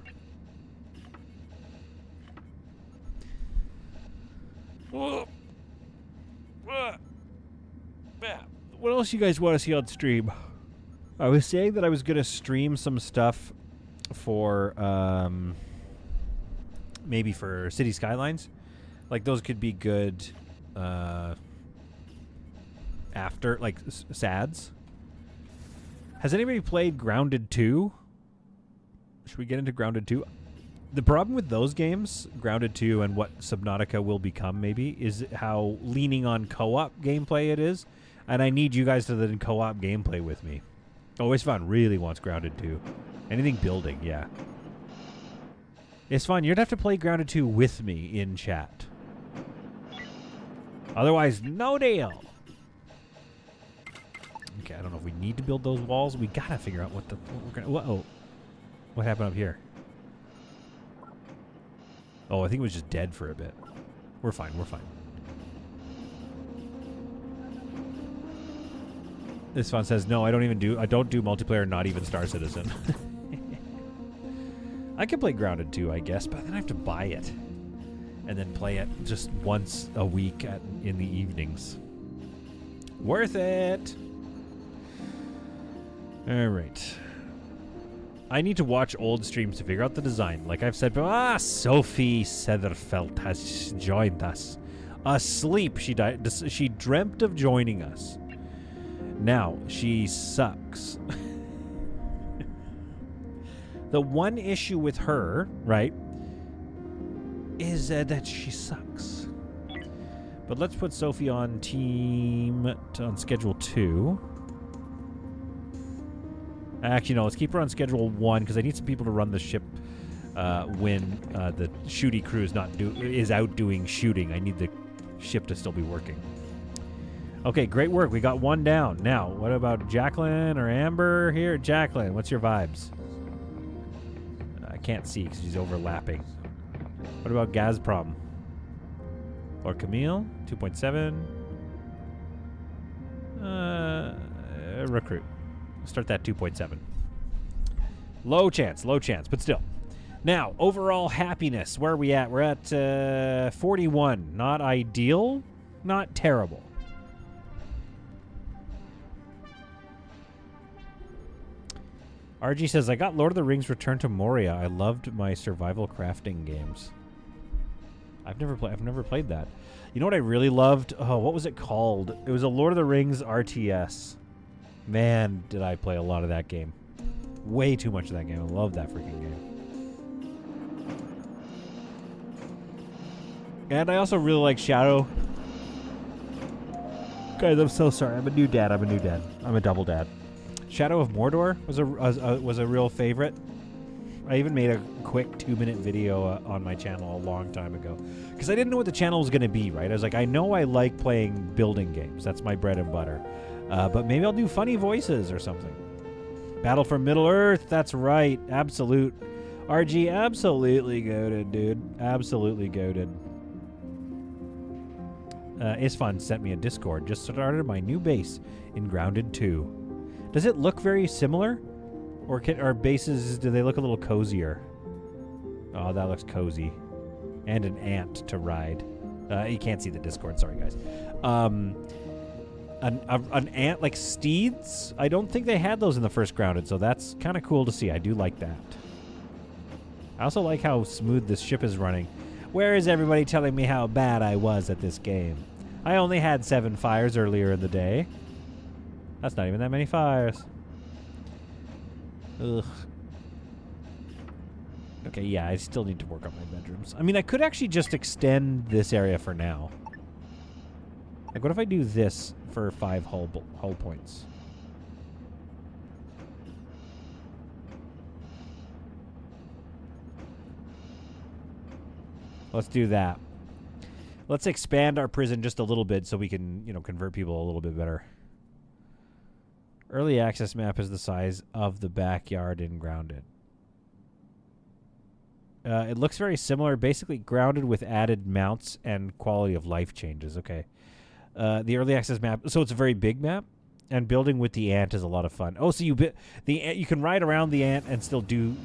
What else you guys want to see on stream? I was saying that I was going to stream some stuff for maybe for City Skylines. Like those could be good after, like SADs. Has anybody played Grounded 2? Should we get into Grounded 2? The problem with those games, Grounded 2 and what Subnautica will become maybe, is how leaning on co-op gameplay it is. And I need you guys to then co-op gameplay with me. Always Fun really wants Grounded 2. Anything building, yeah. It's fun. You'd have to play Grounded 2 with me in chat. Otherwise, no deal. Okay, I don't know if we need to build those walls. We gotta figure out what we're gonna... Whoa. What happened up here? Oh, I think it was just dead for a bit. We're fine, we're fine. This Fun says, no, I don't do multiplayer, not even Star Citizen. I could play Grounded 2, I guess, but then I have to buy it. And then play it just once a week in the evenings. Worth it! Alright. I need to watch old streams to figure out the design. Like I've said, Sophie Setherfeld has joined us. Asleep, she died. She dreamt of joining us. Now, she sucks. The one issue with her, right, is that she sucks. But let's put Sophie on on schedule 2. Actually, no, let's keep her on schedule 1 because I need some people to run the ship when the shooty crew is out doing shooting. I need the ship to still be working. Okay, great work. We got one down. Now, what about Jacqueline or Amber here? Jacqueline, what's your vibes? I can't see because she's overlapping. What about Gazprom? Or Camille? 2.7. Recruit. Start that 2.7. Low chance, but still. Now, overall happiness. Where are we at? We're at 41. Not ideal, not terrible. RG says, I got Lord of the Rings Return to Moria. I loved my survival crafting games. I've never played that. You know what I really loved? Oh, what was it called? It was a Lord of the Rings RTS. Man, did I play a lot of that game. Way too much of that game. I love that freaking game. And I also really like Shadow. Guys, I'm so sorry. I'm a new dad. I'm a double dad. Shadow of Mordor was a real favorite. I even made a quick 2-minute video on my channel a long time ago. Because I didn't know what the channel was going to be, right? I was like, I know I like playing building games. That's my bread and butter. But maybe I'll do funny voices or something. Battle for Middle-earth. That's right. Absolute. RG, absolutely goated, dude. Absolutely goated. Isfan sent me a Discord. Just started my new base in Grounded 2. Does it look very similar? Or are bases, do they look a little cozier? Oh, that looks cozy. And an ant to ride. You can't see the Discord, sorry guys. An ant like steeds? I don't think they had those in the first Grounded, so that's kind of cool to see. I do like that. I also like how smooth this ship is running. Where is everybody telling me how bad I was at this game? I only had 7 fires earlier in the day. That's not even that many fires. Ugh. Okay, yeah, I still need to work on my bedrooms. I mean, I could actually just extend this area for now. Like, what if I do this for 5 hull points? Let's do that. Let's expand our prison just a little bit so we can, convert people a little bit better. Early access map is the size of the backyard in Grounded. It looks very similar. Basically, Grounded with added mounts and quality of life changes. Okay. The early access map. So it's a very big map, and building with the ant is a lot of fun. Oh, so you can ride around the ant and still do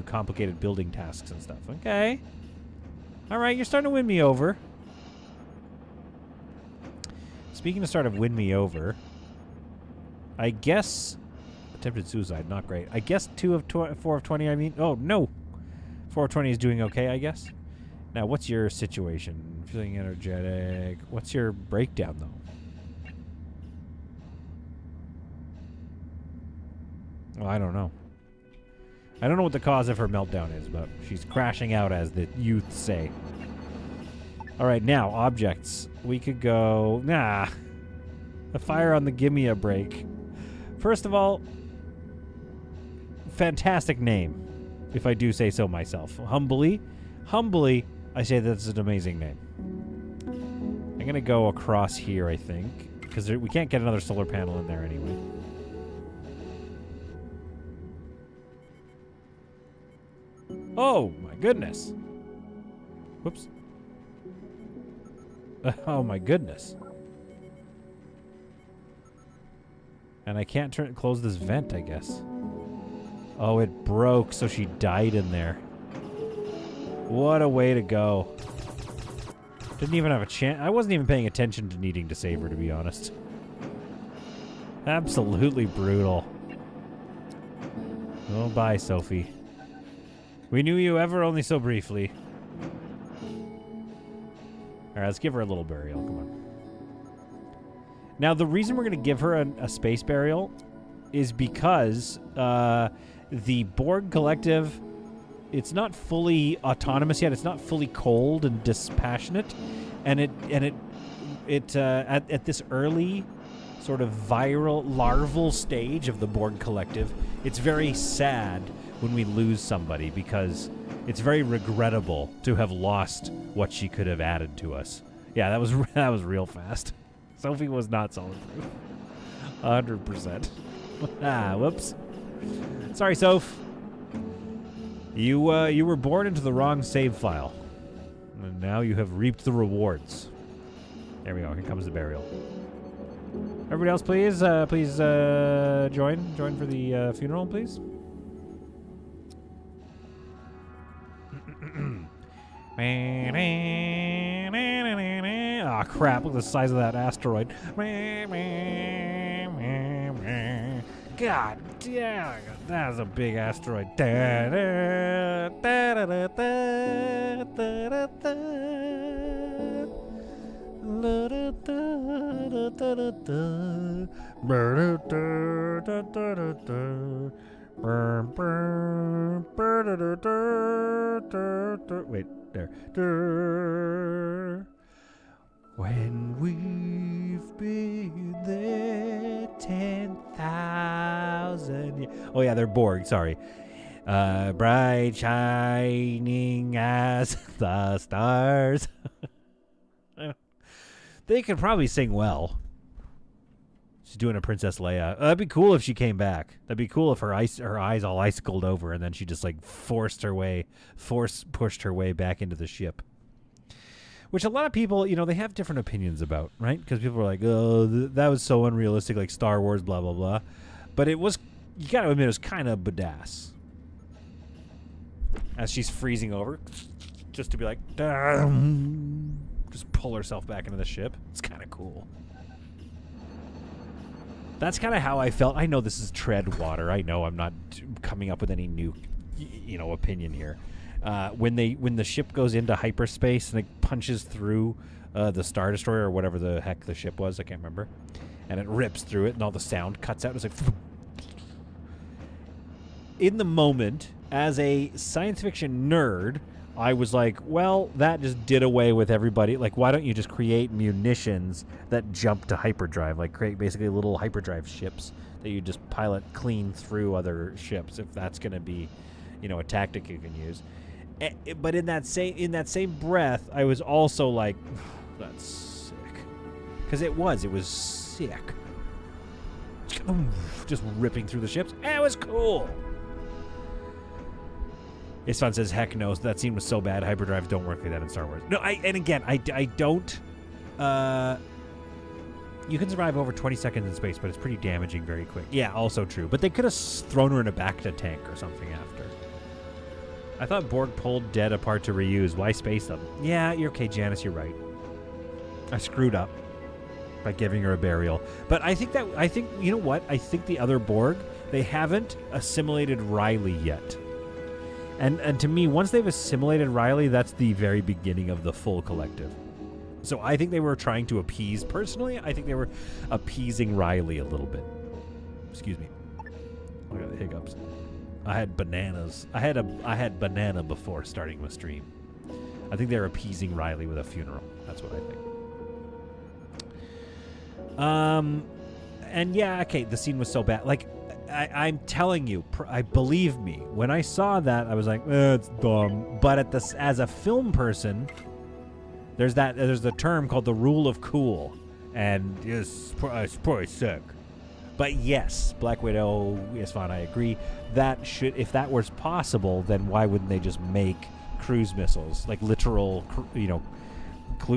complicated building tasks and stuff. Okay. All right, you're starting to win me over. Speaking of win me over, I guess Attempted suicide, not great. I guess 4 of 20, I mean. Oh, no. 4 of 20 is doing okay, I guess. Now, what's your situation? Feeling energetic. What's your breakdown, though? Well, I don't know. I don't know what the cause of her meltdown is, but she's crashing out, as the youth say. All right, now, objects. We could go... Nah. A fire on the gimme a break. First of all, fantastic name, if I do say so myself. Humbly, I say that's an amazing name. I'm going to go across here, I think, because we can't get another solar panel in there anyway. Oh, my goodness. Whoops. Oh, my goodness. And I can't close this vent, I guess. Oh, it broke, so she died in there. What a way to go. Didn't even have a chance. I wasn't even paying attention to needing to save her, to be honest. Absolutely brutal. Oh, bye, Sophie. We knew you ever only so briefly. All right, let's give her a little burial. Come on. Now, the reason we're going to give her a space burial is because the Borg Collective, it's not fully autonomous yet. It's not fully cold and dispassionate, and at this early sort of larval stage of the Borg Collective, it's very sad when we lose somebody because it's very regrettable to have lost what she could have added to us. Yeah, that was real fast. Sophie was not solid-proof. 100%. Whoops. Sorry, Soph. You were born into the wrong save file. And now you have reaped the rewards. There we go. Here comes the burial. Everybody else, please join. Join for the funeral, please. Ah, crap, look at the size of that asteroid. God damn, that is a big asteroid. Wait, there. When we've been there 10,000 years. Oh yeah, they're Borg. Sorry. Bright shining as the stars. They could probably sing well. She's doing a Princess Leia. That'd be cool if she came back. That'd be cool if her eyes all icicled over and then she just like pushed her way back into the ship. Which a lot of people, they have different opinions about, right? Because people are like, oh, that was so unrealistic, like Star Wars, blah, blah, blah. But it was, you got to admit, it was kind of badass. As she's freezing over, just to be like, just pull herself back into the ship. It's kind of cool. That's kind of how I felt. I know this is tread water. I know I'm not coming up with any new, opinion here. When the ship goes into hyperspace and it punches through the Star Destroyer or whatever the heck the ship was, I can't remember, and it rips through it and all the sound cuts out. It's like, in the moment, as a science fiction nerd, I was like, well, that just did away with everybody. Like, why don't you just create munitions that jump to hyperdrive? Like, create basically little hyperdrive ships that you just pilot clean through other ships, if that's going to be, a tactic you can use. But in that same breath, I was also like, that's sick. Because it was sick. Just ripping through the ships. It was cool. S15 says, heck no, that scene was so bad. Hyperdrives don't work like that in Star Wars. No, I don't. You can survive over 20 seconds in space, but it's pretty damaging very quick. Yeah, also true. But they could have thrown her in a Bacta tank or something after. I thought Borg pulled dead apart to reuse. Why space them? Yeah, you're okay, Janice. You're right. I screwed up by giving her a burial. But I think you know what? I think the other Borg They haven't assimilated Riley yet. And to me, once they've assimilated Riley, that's the very beginning of the full collective. So I think they were trying to appease, personally, I think they were appeasing Riley a little bit. Excuse me. I got the hiccups. I had bananas. I had banana before starting the stream. I think they're appeasing Riley with a funeral. That's what I think. And yeah, okay, the scene was so bad. Like, I'm telling you, I believe me. When I saw that, I was like, it's dumb. But as a film person, there's the term called the rule of cool, and it's probably sick. But yes, Black Widow is fine. I agree. That should, if that was possible, then why wouldn't they just make cruise missiles, like literal,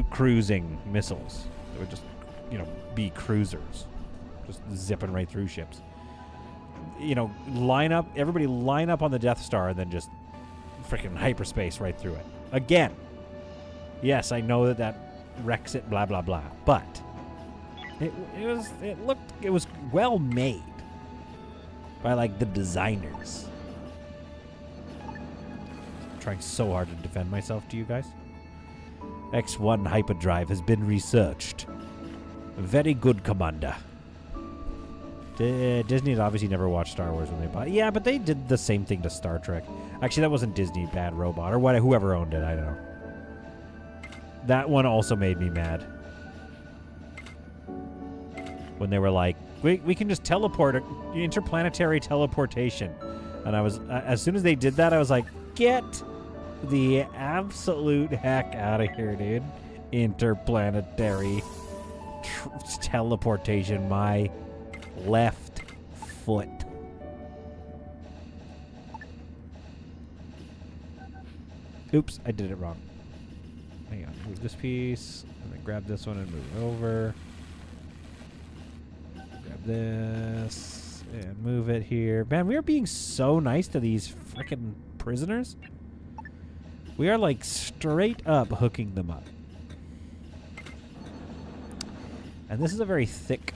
cruising missiles? It would just, be cruisers, just zipping right through ships. Everybody line up on the Death Star and then just freaking hyperspace right through it. Again, yes, I know that wrecks it, blah, blah, blah. But it was well made by, like, the designers. I'm trying so hard to defend myself to you guys. X1 hyperdrive has been researched. Very good, Commander. Disney had obviously never watched Star Wars when they bought it. Yeah, but they did the same thing to Star Trek. Actually, that wasn't Disney, Bad Robot, or whoever owned it, I don't know. That one also made me mad. When they were like, we can just teleport, interplanetary teleportation. And I was, as soon as they did that, I was like, get the absolute heck out of here, dude. Interplanetary teleportation, my left foot. Oops, I did it wrong. Hang on, move this piece, and then grab this one and move it over. Grab this, and move it here. Man, we are being so nice to these frickin' prisoners. We are, like, straight up hooking them up. And this is a very thick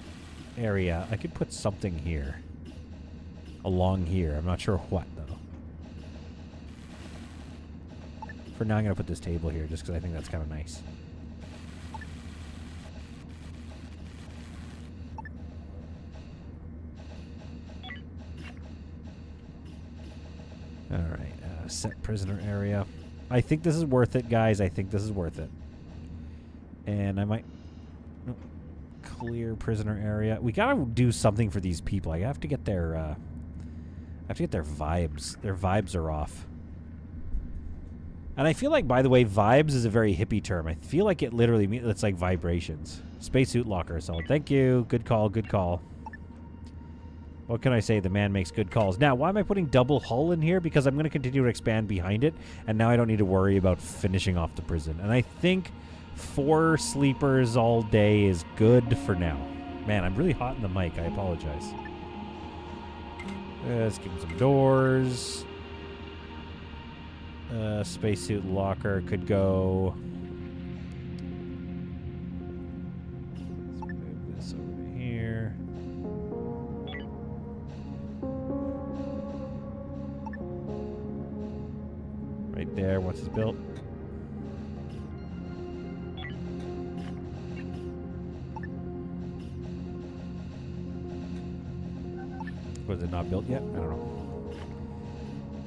area. I could put something here. Along here. I'm not sure what, though. For now, I'm going to put this table here just because I think that's kind of nice. Alright. Set prisoner area. I think this is worth it, guys. I think this is worth it. And I might... Nope. Clear prisoner area. We gotta do something for these people. I have to get their vibes. Their vibes are off. And I feel like, by the way, vibes is a very hippie term. I feel like it literally means it's like vibrations. Spacesuit locker. So thank you. Good call. Good call. What can I say? The man makes good calls. Now, why am I putting double hull in here? Because I'm going to continue to expand behind it, and now I don't need to worry about finishing off the prison. And I think 4 sleepers all day is good for now. Man, I'm really hot in the mic. I apologize. Let's give him some doors. Spacesuit locker could go... Let's move this over to here. Right there, once it's built. Was it not built yet? I don't know.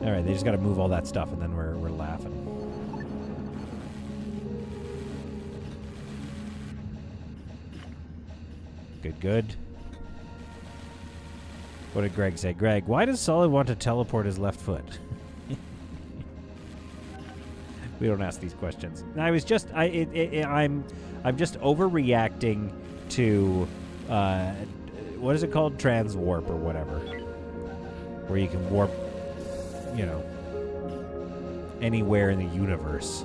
Alright, they just got to move all that stuff and then we're laughing. Good, good. What did Greg say? Greg, why does Solid want to teleport his left foot? We don't ask these questions. I was just I'm just overreacting to what is it called? Transwarp or whatever. Where you can warp, anywhere in the universe.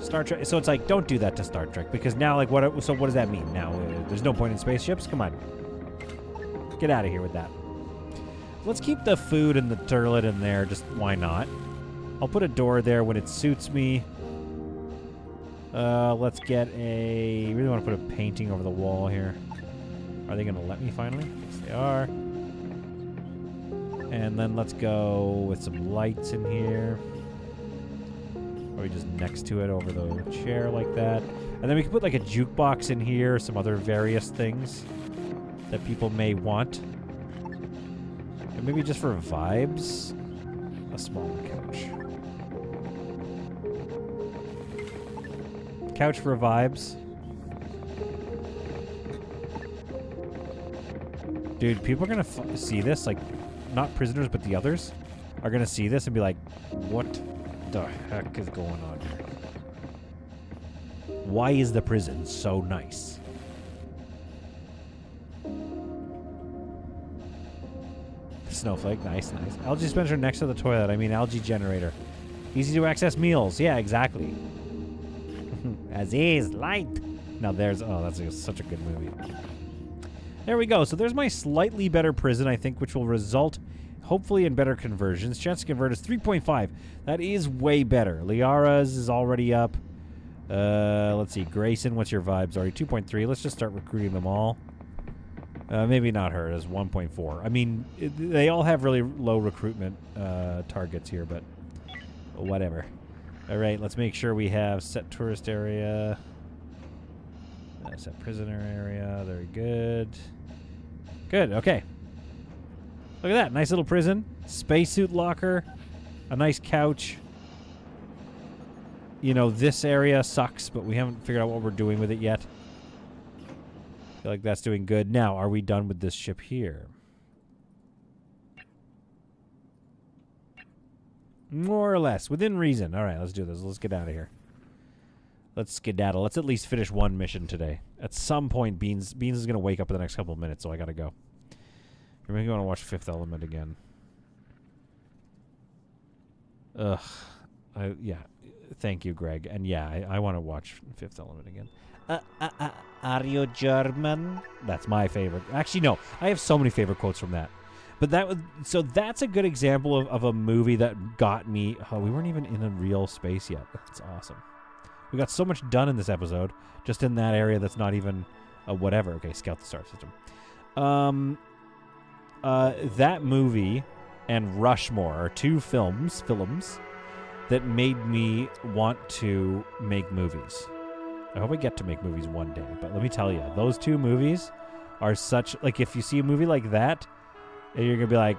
Star Trek. So it's like, don't do that to Star Trek, because now, like, what does that mean? Now there's no point in spaceships? Come on. Get out of here with that. Let's keep the food and the turlet in there. Just why not? I'll put a door there when it suits me. Let's get a... I really want to put a painting over the wall here. Are they going to let me finally? Yes, they are. And then let's go with some lights in here. Or we just next to it over the chair like that. And then we can put like a jukebox in here, some other various things that people may want. And maybe just for vibes, a smaller couch. Couch for vibes. Dude, people are going to see this, like, not prisoners, but the others are going to see this and be like, what the heck is going on here? Why is the prison so nice? Snowflake, nice, nice. Algae dispenser next to the toilet. I mean, algae generator. Easy to access meals. Yeah, exactly. Aziz, light. Now there's, oh, that's such a good movie. There we go. So there's my slightly better prison, I think, which will result, hopefully, in better conversions. Chance to convert is 3.5. That is way better. Liara's is already up. Let's see. Grayson, what's your vibes? Already 2.3. Let's just start recruiting them all. Maybe not her. It's 1.4. I mean, they all have really low recruitment targets here, but whatever. All right, let's make sure we have set tourist area. Set prisoner area. Very good. Good, okay. Look at that. Nice little prison. Spacesuit locker. A nice couch. You know, this area sucks, but we haven't figured out what we're doing with it yet. I feel like that's doing good. Now, are we done with this ship here? More or less. Within reason. All right, let's do this. Let's get out of here. Let's skedaddle. Let's at least finish one mission today. At some point, Beans is going to wake up in the next couple of minutes, so I got to go. You're maybe going to watch Fifth Element again. Ugh. Yeah. Thank you, Greg. And yeah, I want to watch Fifth Element again. Are you German? That's my favorite. Actually, no. I have so many favorite quotes from that. But so that's a good example of a movie that got me. Oh, we weren't even in a real space yet. That's awesome. We got so much done in this episode, just in that area that's not even whatever. Okay, scout the star system. That movie and Rushmore are two films that made me want to make movies. I hope I get to make movies one day, but let me tell you, those two movies are such, like, if you see a movie like that, and you're going to be like,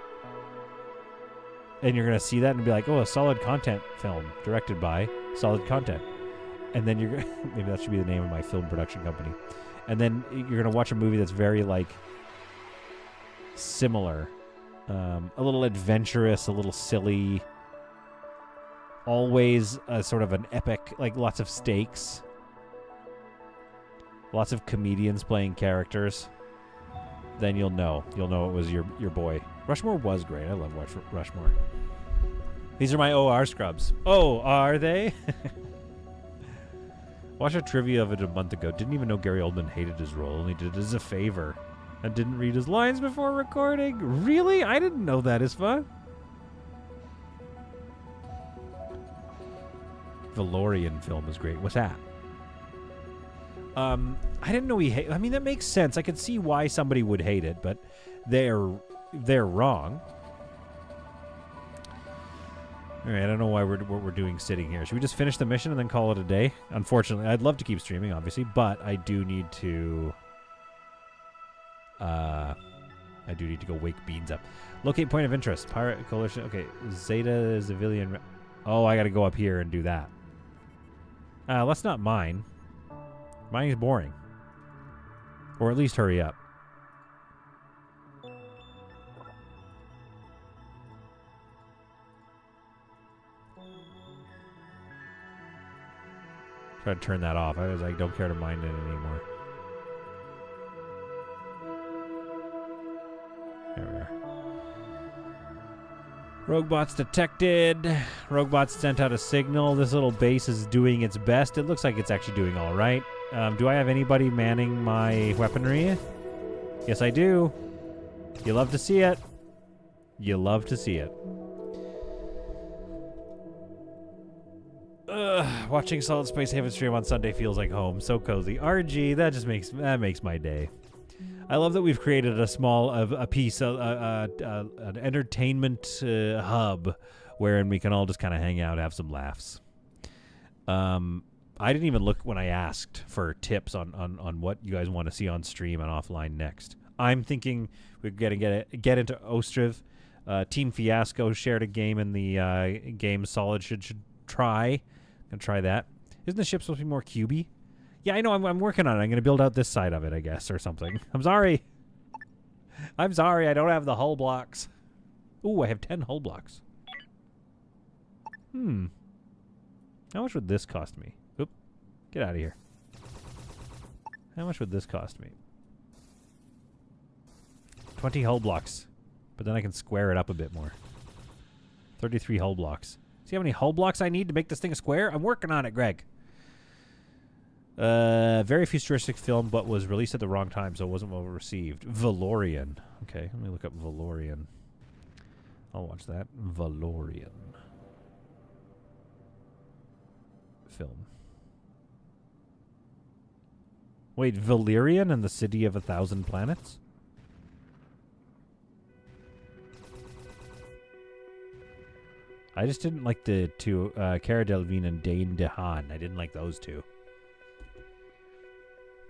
and you're going to see that and be like, oh, a solid content film directed by solid content. And then you're maybe that should be the name of my film production company. And then you're going to watch a movie that's very, like, similar. A little adventurous, a little silly. Always sort of an epic, like lots of stakes. Lots of comedians playing characters. Then you'll know. You'll know it was your boy. Rushmore was great. I love Rushmore. These are my OR scrubs. Oh, are they? Watched a trivia of it a month ago. Didn't even know Gary Oldman hated his role. Only did it as a favor. And didn't read his lines before recording. Really? I didn't know that is fun. Valorian film is great. What's that? I didn't know he hate. I mean, that makes sense. I could see why somebody would hate it, but they're wrong. All right, I don't know why what we're doing sitting here. Should we just finish the mission and then call it a day? Unfortunately, I'd love to keep streaming, obviously, but I do need to. I do need to go wake Beans up. Locate point of interest. Pirate Coalition. Okay, Zeta Civilian. Oh, I got to go up here and do that. That's not mine. Mine is boring. Or at least hurry up. Try to turn that off. I was like, don't care to mind it anymore. There we are. Roguebots detected. Roguebots sent out a signal. This little base is doing its best. It looks like it's actually doing all right. Do I have anybody manning my weaponry? Yes, I do. You love to see it. You love to see it. Watching Solid Space Haven stream on Sunday feels like home. So cozy. RG, that makes my day. I love that we've created a small piece, an entertainment hub, wherein we can all just kind of hang out, have some laughs. I didn't even look when I asked for tips on what you guys want to see on stream and offline next. I'm thinking we're gonna get into Ostriv. Team Fiasco shared a game in the game Solid should try. Gonna try that. Isn't the ship supposed to be more cubey? Yeah, I know. I'm working on it. I'm gonna build out this side of it, I guess, or something. I'm sorry. I don't have the hull blocks. Ooh, I have 10 hull blocks. How much would this cost me? Oop. Get out of here. How much would this cost me? 20 hull blocks. But then I can square it up a bit more. 33 hull blocks. See how many hull blocks I need to make this thing a square? I'm working on it, Greg. Very futuristic film, but was released at the wrong time, so it wasn't well received. Valorian. Okay, let me look up Valorian. I'll watch that. Valorian. Film. Wait, Valerian and the City of 1,000 Planets? I just didn't like the two, Cara Delevingne and Dane DeHaan. I didn't like those two.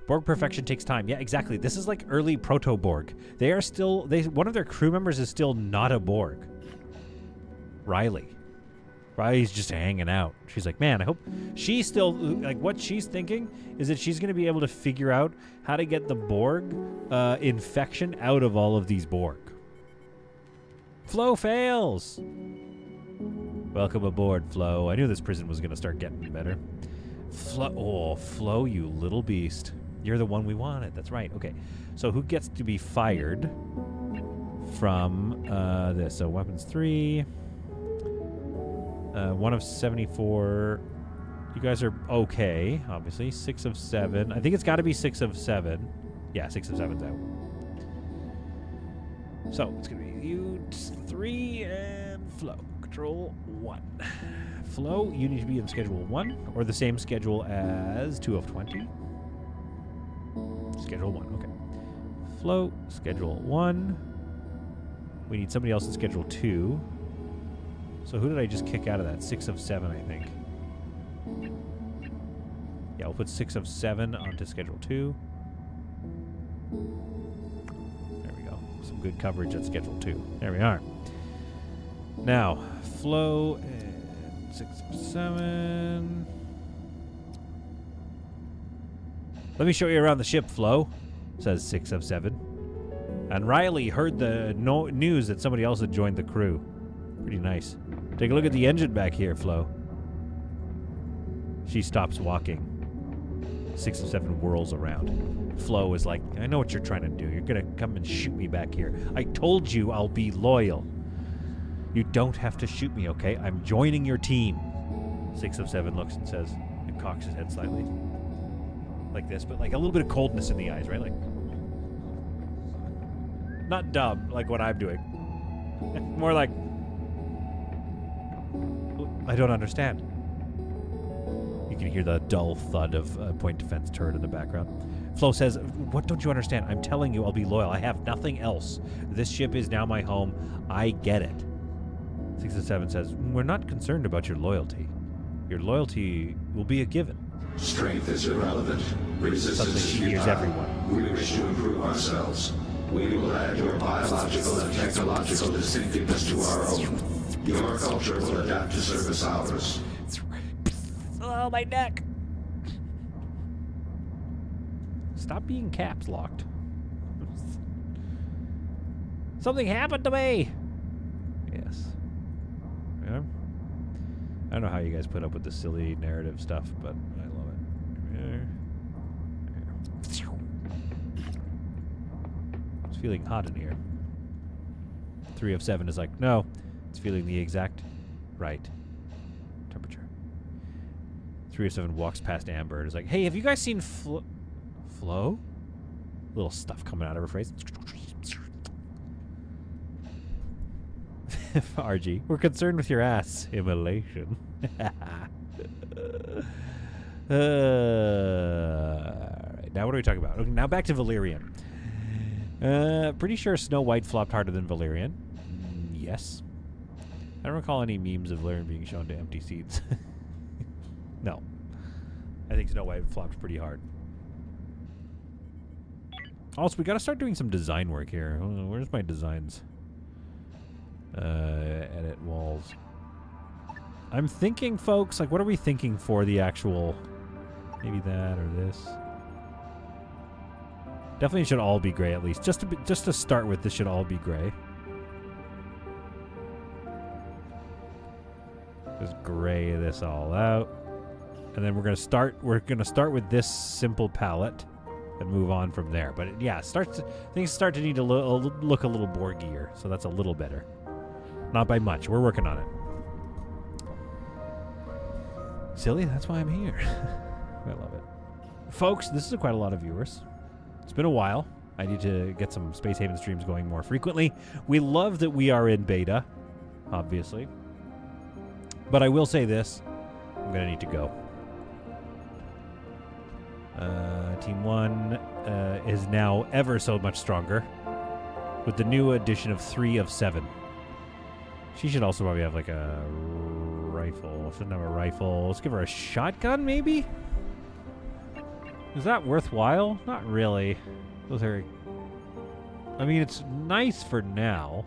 Borg perfection takes time. Yeah, exactly. This is like early proto-Borg. They are still... one of their crew members is still not a Borg. Riley. Riley's just hanging out. She's like, man, I hope... She's still... Like, what she's thinking is that she's going to be able to figure out how to get the Borg infection out of all of these Borg. Flo fails! Welcome aboard, Flo. I knew this prison was going to start getting better. Flo, you little beast. You're the one we wanted. That's right. Okay. So who gets to be fired from this? So weapons 3. 1 of 74. You guys are okay, obviously. 6 of 7. I think it's got to be 6 of 7. Yeah, 6 of 7's out. So it's going to be you 3 and Flo. Control 1. Flo, you need to be in schedule 1 or the same schedule as 2 of 20. Schedule 1, okay. Flo, schedule 1. We need somebody else in schedule 2. So who did I just kick out of that? 6 of 7, I think. Yeah, we'll put 6 of 7 onto schedule 2. There we go. Some good coverage at schedule 2. There we are. Now, Flo and 6 of 7. Let me show you around the ship, Flo, says 6 of 7. And Riley heard the news that somebody else had joined the crew. Pretty nice. Take a look at the engine back here, Flo. She stops walking. 6 of 7 whirls around. Flo is like, I know what you're trying to do. You're going to come and shoot me back here. I told you I'll be loyal. You don't have to shoot me, okay? I'm joining your team. 6 of 7 looks and says, and cocks his head slightly. Like this, but like a little bit of coldness in the eyes, right? Like, not dumb, like what I'm doing. More like, I don't understand. You can hear the dull thud of a point defense turret in the background. Flo says, what don't you understand? I'm telling you I'll be loyal. I have nothing else. This ship is now my home. I get it. 6 of 7 says, we're not concerned about your loyalty. Your loyalty will be a given. Strength is irrelevant. Resistance is futile. Everyone. We wish to improve ourselves. We will add your biological and technological distinctiveness to our own. Your culture will adapt to service ours. Oh, my neck. Stop being caps locked. Something happened to me. Yes. Yeah. I don't know how you guys put up with the silly narrative stuff, but I love it. It's feeling hot in here. 3 of 7 is like, no, it's feeling the exact right temperature. 3 of 7 walks past Amber and is like, hey, have you guys seen Flo? Little stuff coming out of her face. RG, we're concerned with your assimilation. Alright, now what are we talking about? Okay, now back to Valerian. Pretty sure Snow White flopped harder than Valerian. Yes. I don't recall any memes of Valerian being shown to empty seats. No. I think Snow White flopped pretty hard. Also, we gotta start doing some design work here. Where's my designs? Edit walls. I'm thinking, folks, like, what are we thinking for the actual... Maybe that or this. Definitely should all be gray, at least. Just to start with, this should all be gray. Just gray this all out. And then we're gonna start with this simple palette and move on from there. But yeah, things start to need to look a little Borgier, so that's a little better. Not by much. We're working on it. Silly, that's why I'm here. I love it. Folks, this is quite a lot of viewers. It's been a while. I need to get some Space Haven streams going more frequently. We love that we are in beta, obviously. But I will say this. I'm going to need to go. Team 1 is now ever so much stronger with the new addition of 3 of 7. She should also probably have like a rifle. Shouldn't have a rifle. Let's give her a shotgun, maybe? Is that worthwhile? Not really. Those are... I mean, it's nice for now.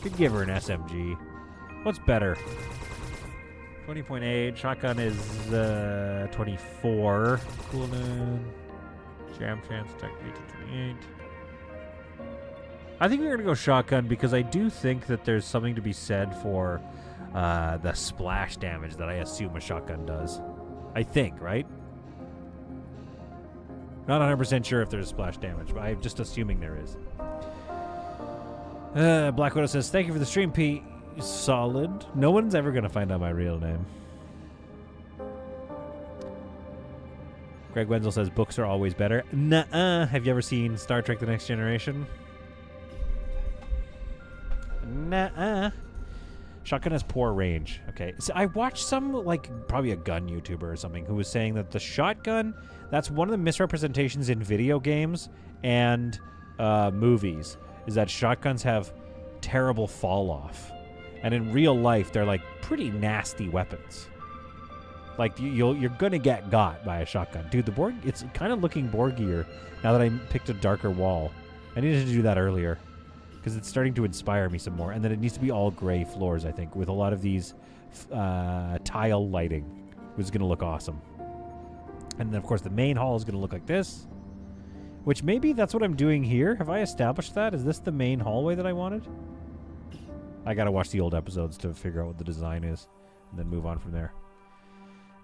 Could give her an SMG. What's better? 20.8. Shotgun is 24. Cooldown. Jam chance attack 28. I think we're going to go shotgun because I do think that there's something to be said for the splash damage that I assume a shotgun does. I think, right? Not 100% sure if there's splash damage, but I'm just assuming there is. Black Widow says, thank you for the stream, Pete. Solid. No one's ever going to find out my real name. Greg Wenzel says, books are always better. Nuh-uh. Have you ever seen Star Trek The Next Generation? Nuh-uh. Shotgun has poor range. Okay. So I watched some, like, probably a gun YouTuber or something who was saying that the shotgun, that's one of the misrepresentations in video games and movies, is that shotguns have terrible fall-off. And in real life, they're, like, pretty nasty weapons. Like, you're going to get got by a shotgun. Dude, the Borg, it's kind of looking Borgier now that I picked a darker wall. I needed to do that earlier because it's starting to inspire me some more. And then it needs to be all gray floors, I think, with a lot of these tile lighting, which is going to look awesome. And then, of course, the main hall is going to look like this, which maybe that's what I'm doing here. Have I established that? Is this the main hallway that I wanted? I got to watch the old episodes to figure out what the design is and then move on from there.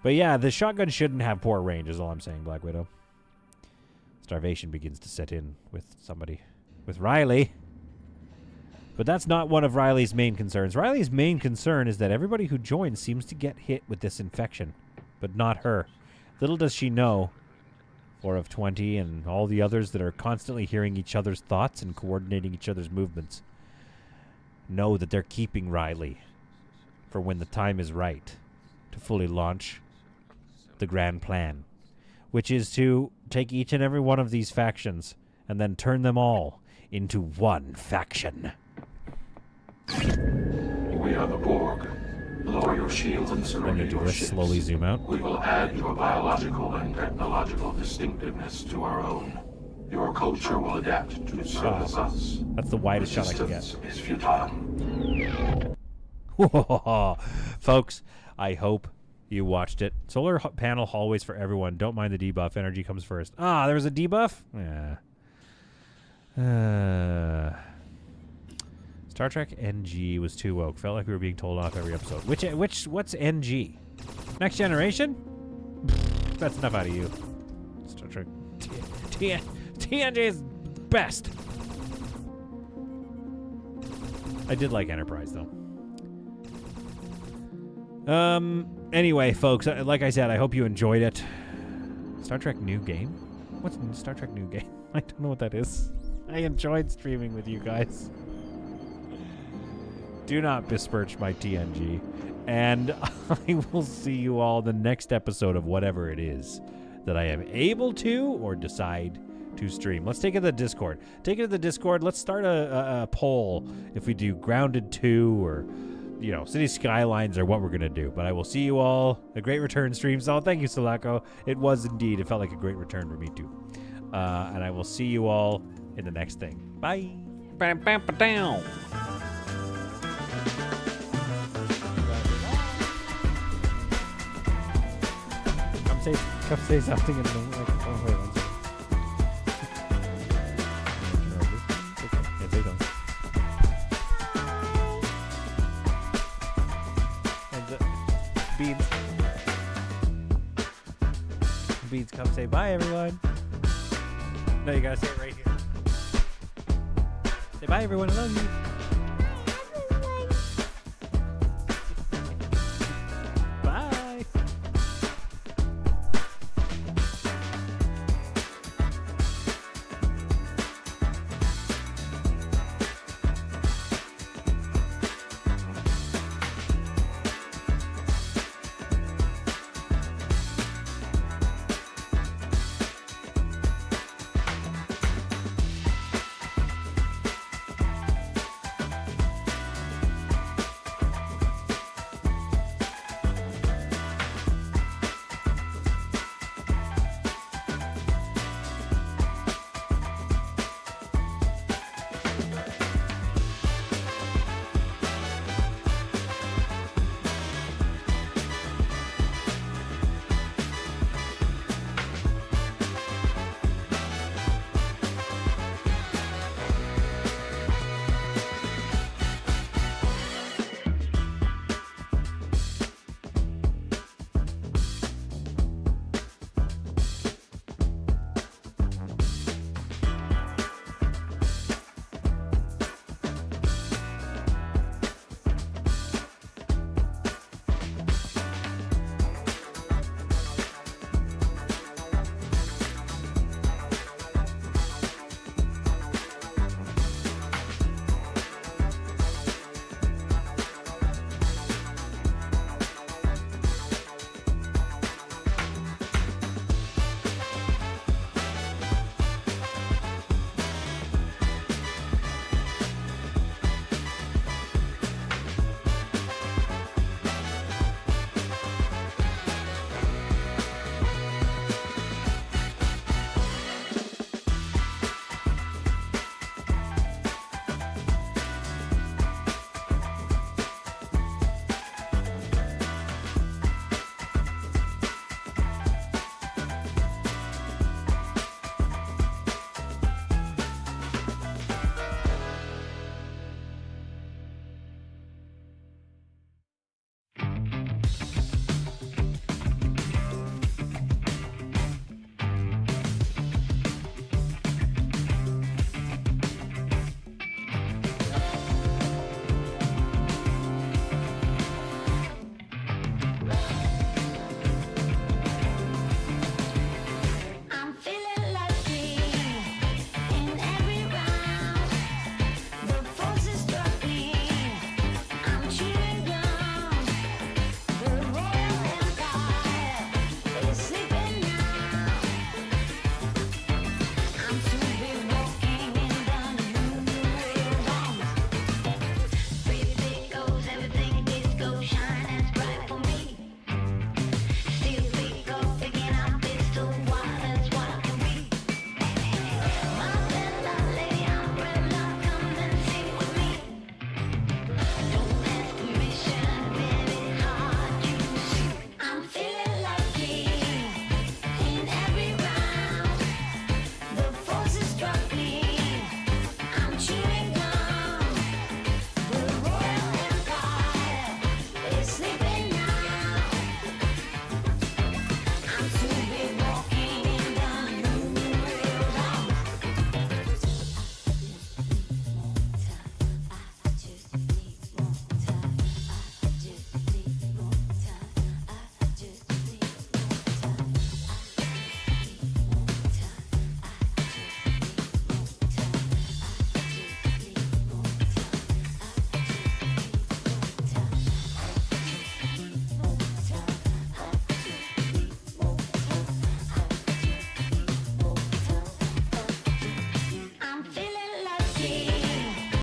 But yeah, the shotgun shouldn't have poor range is all I'm saying, Black Widow. Starvation begins to set in with somebody. With Riley. But that's not one of Riley's main concerns. Riley's main concern is that everybody who joins seems to get hit with this infection. But not her. Little does she know, 4 of 20 and all the others that are constantly hearing each other's thoughts and coordinating each other's movements, know that they're keeping Riley for when the time is right to fully launch the grand plan, which is to take each and every one of these factions and then turn them all into one faction. We are the Borg. Lower your shields and surrender your ships. Slowly zoom out. We will add your biological and technological distinctiveness to our own. Your culture will adapt to service us. That's the widest shot I can get. Resistance is futile. Folks, I hope you watched it. Solar panel hallways for everyone. Don't mind the debuff. Energy comes first. Ah, there was a debuff? Yeah. Star Trek NG was too woke. Felt like we were being told off every episode. What's NG? Next Generation? That's enough out of you. Star Trek TNG is the best. I did like Enterprise though. Anyway, folks, like I said, I hope you enjoyed it. Star Trek New Game? What's Star Trek New Game? I don't know what that is. I enjoyed streaming with you guys. Do not besmirch my TNG. And I will see you all in the next episode of whatever it is that I am able to or decide to stream. Let's take it to the Discord. Take it to the Discord. Let's start a poll if we do Grounded 2 or, City Skylines or what we're going to do. But I will see you all. A great return stream. So thank you, Salako. It was indeed. It felt like a great return for me too. And I will see you all in the next thing. Bye. Ba-da-ba-ba-down. Come say something in the microphone. Wait one second. Yeah, say something. And Beans, come say bye, everyone. No, you gotta say it right here. Say bye, everyone. I love you.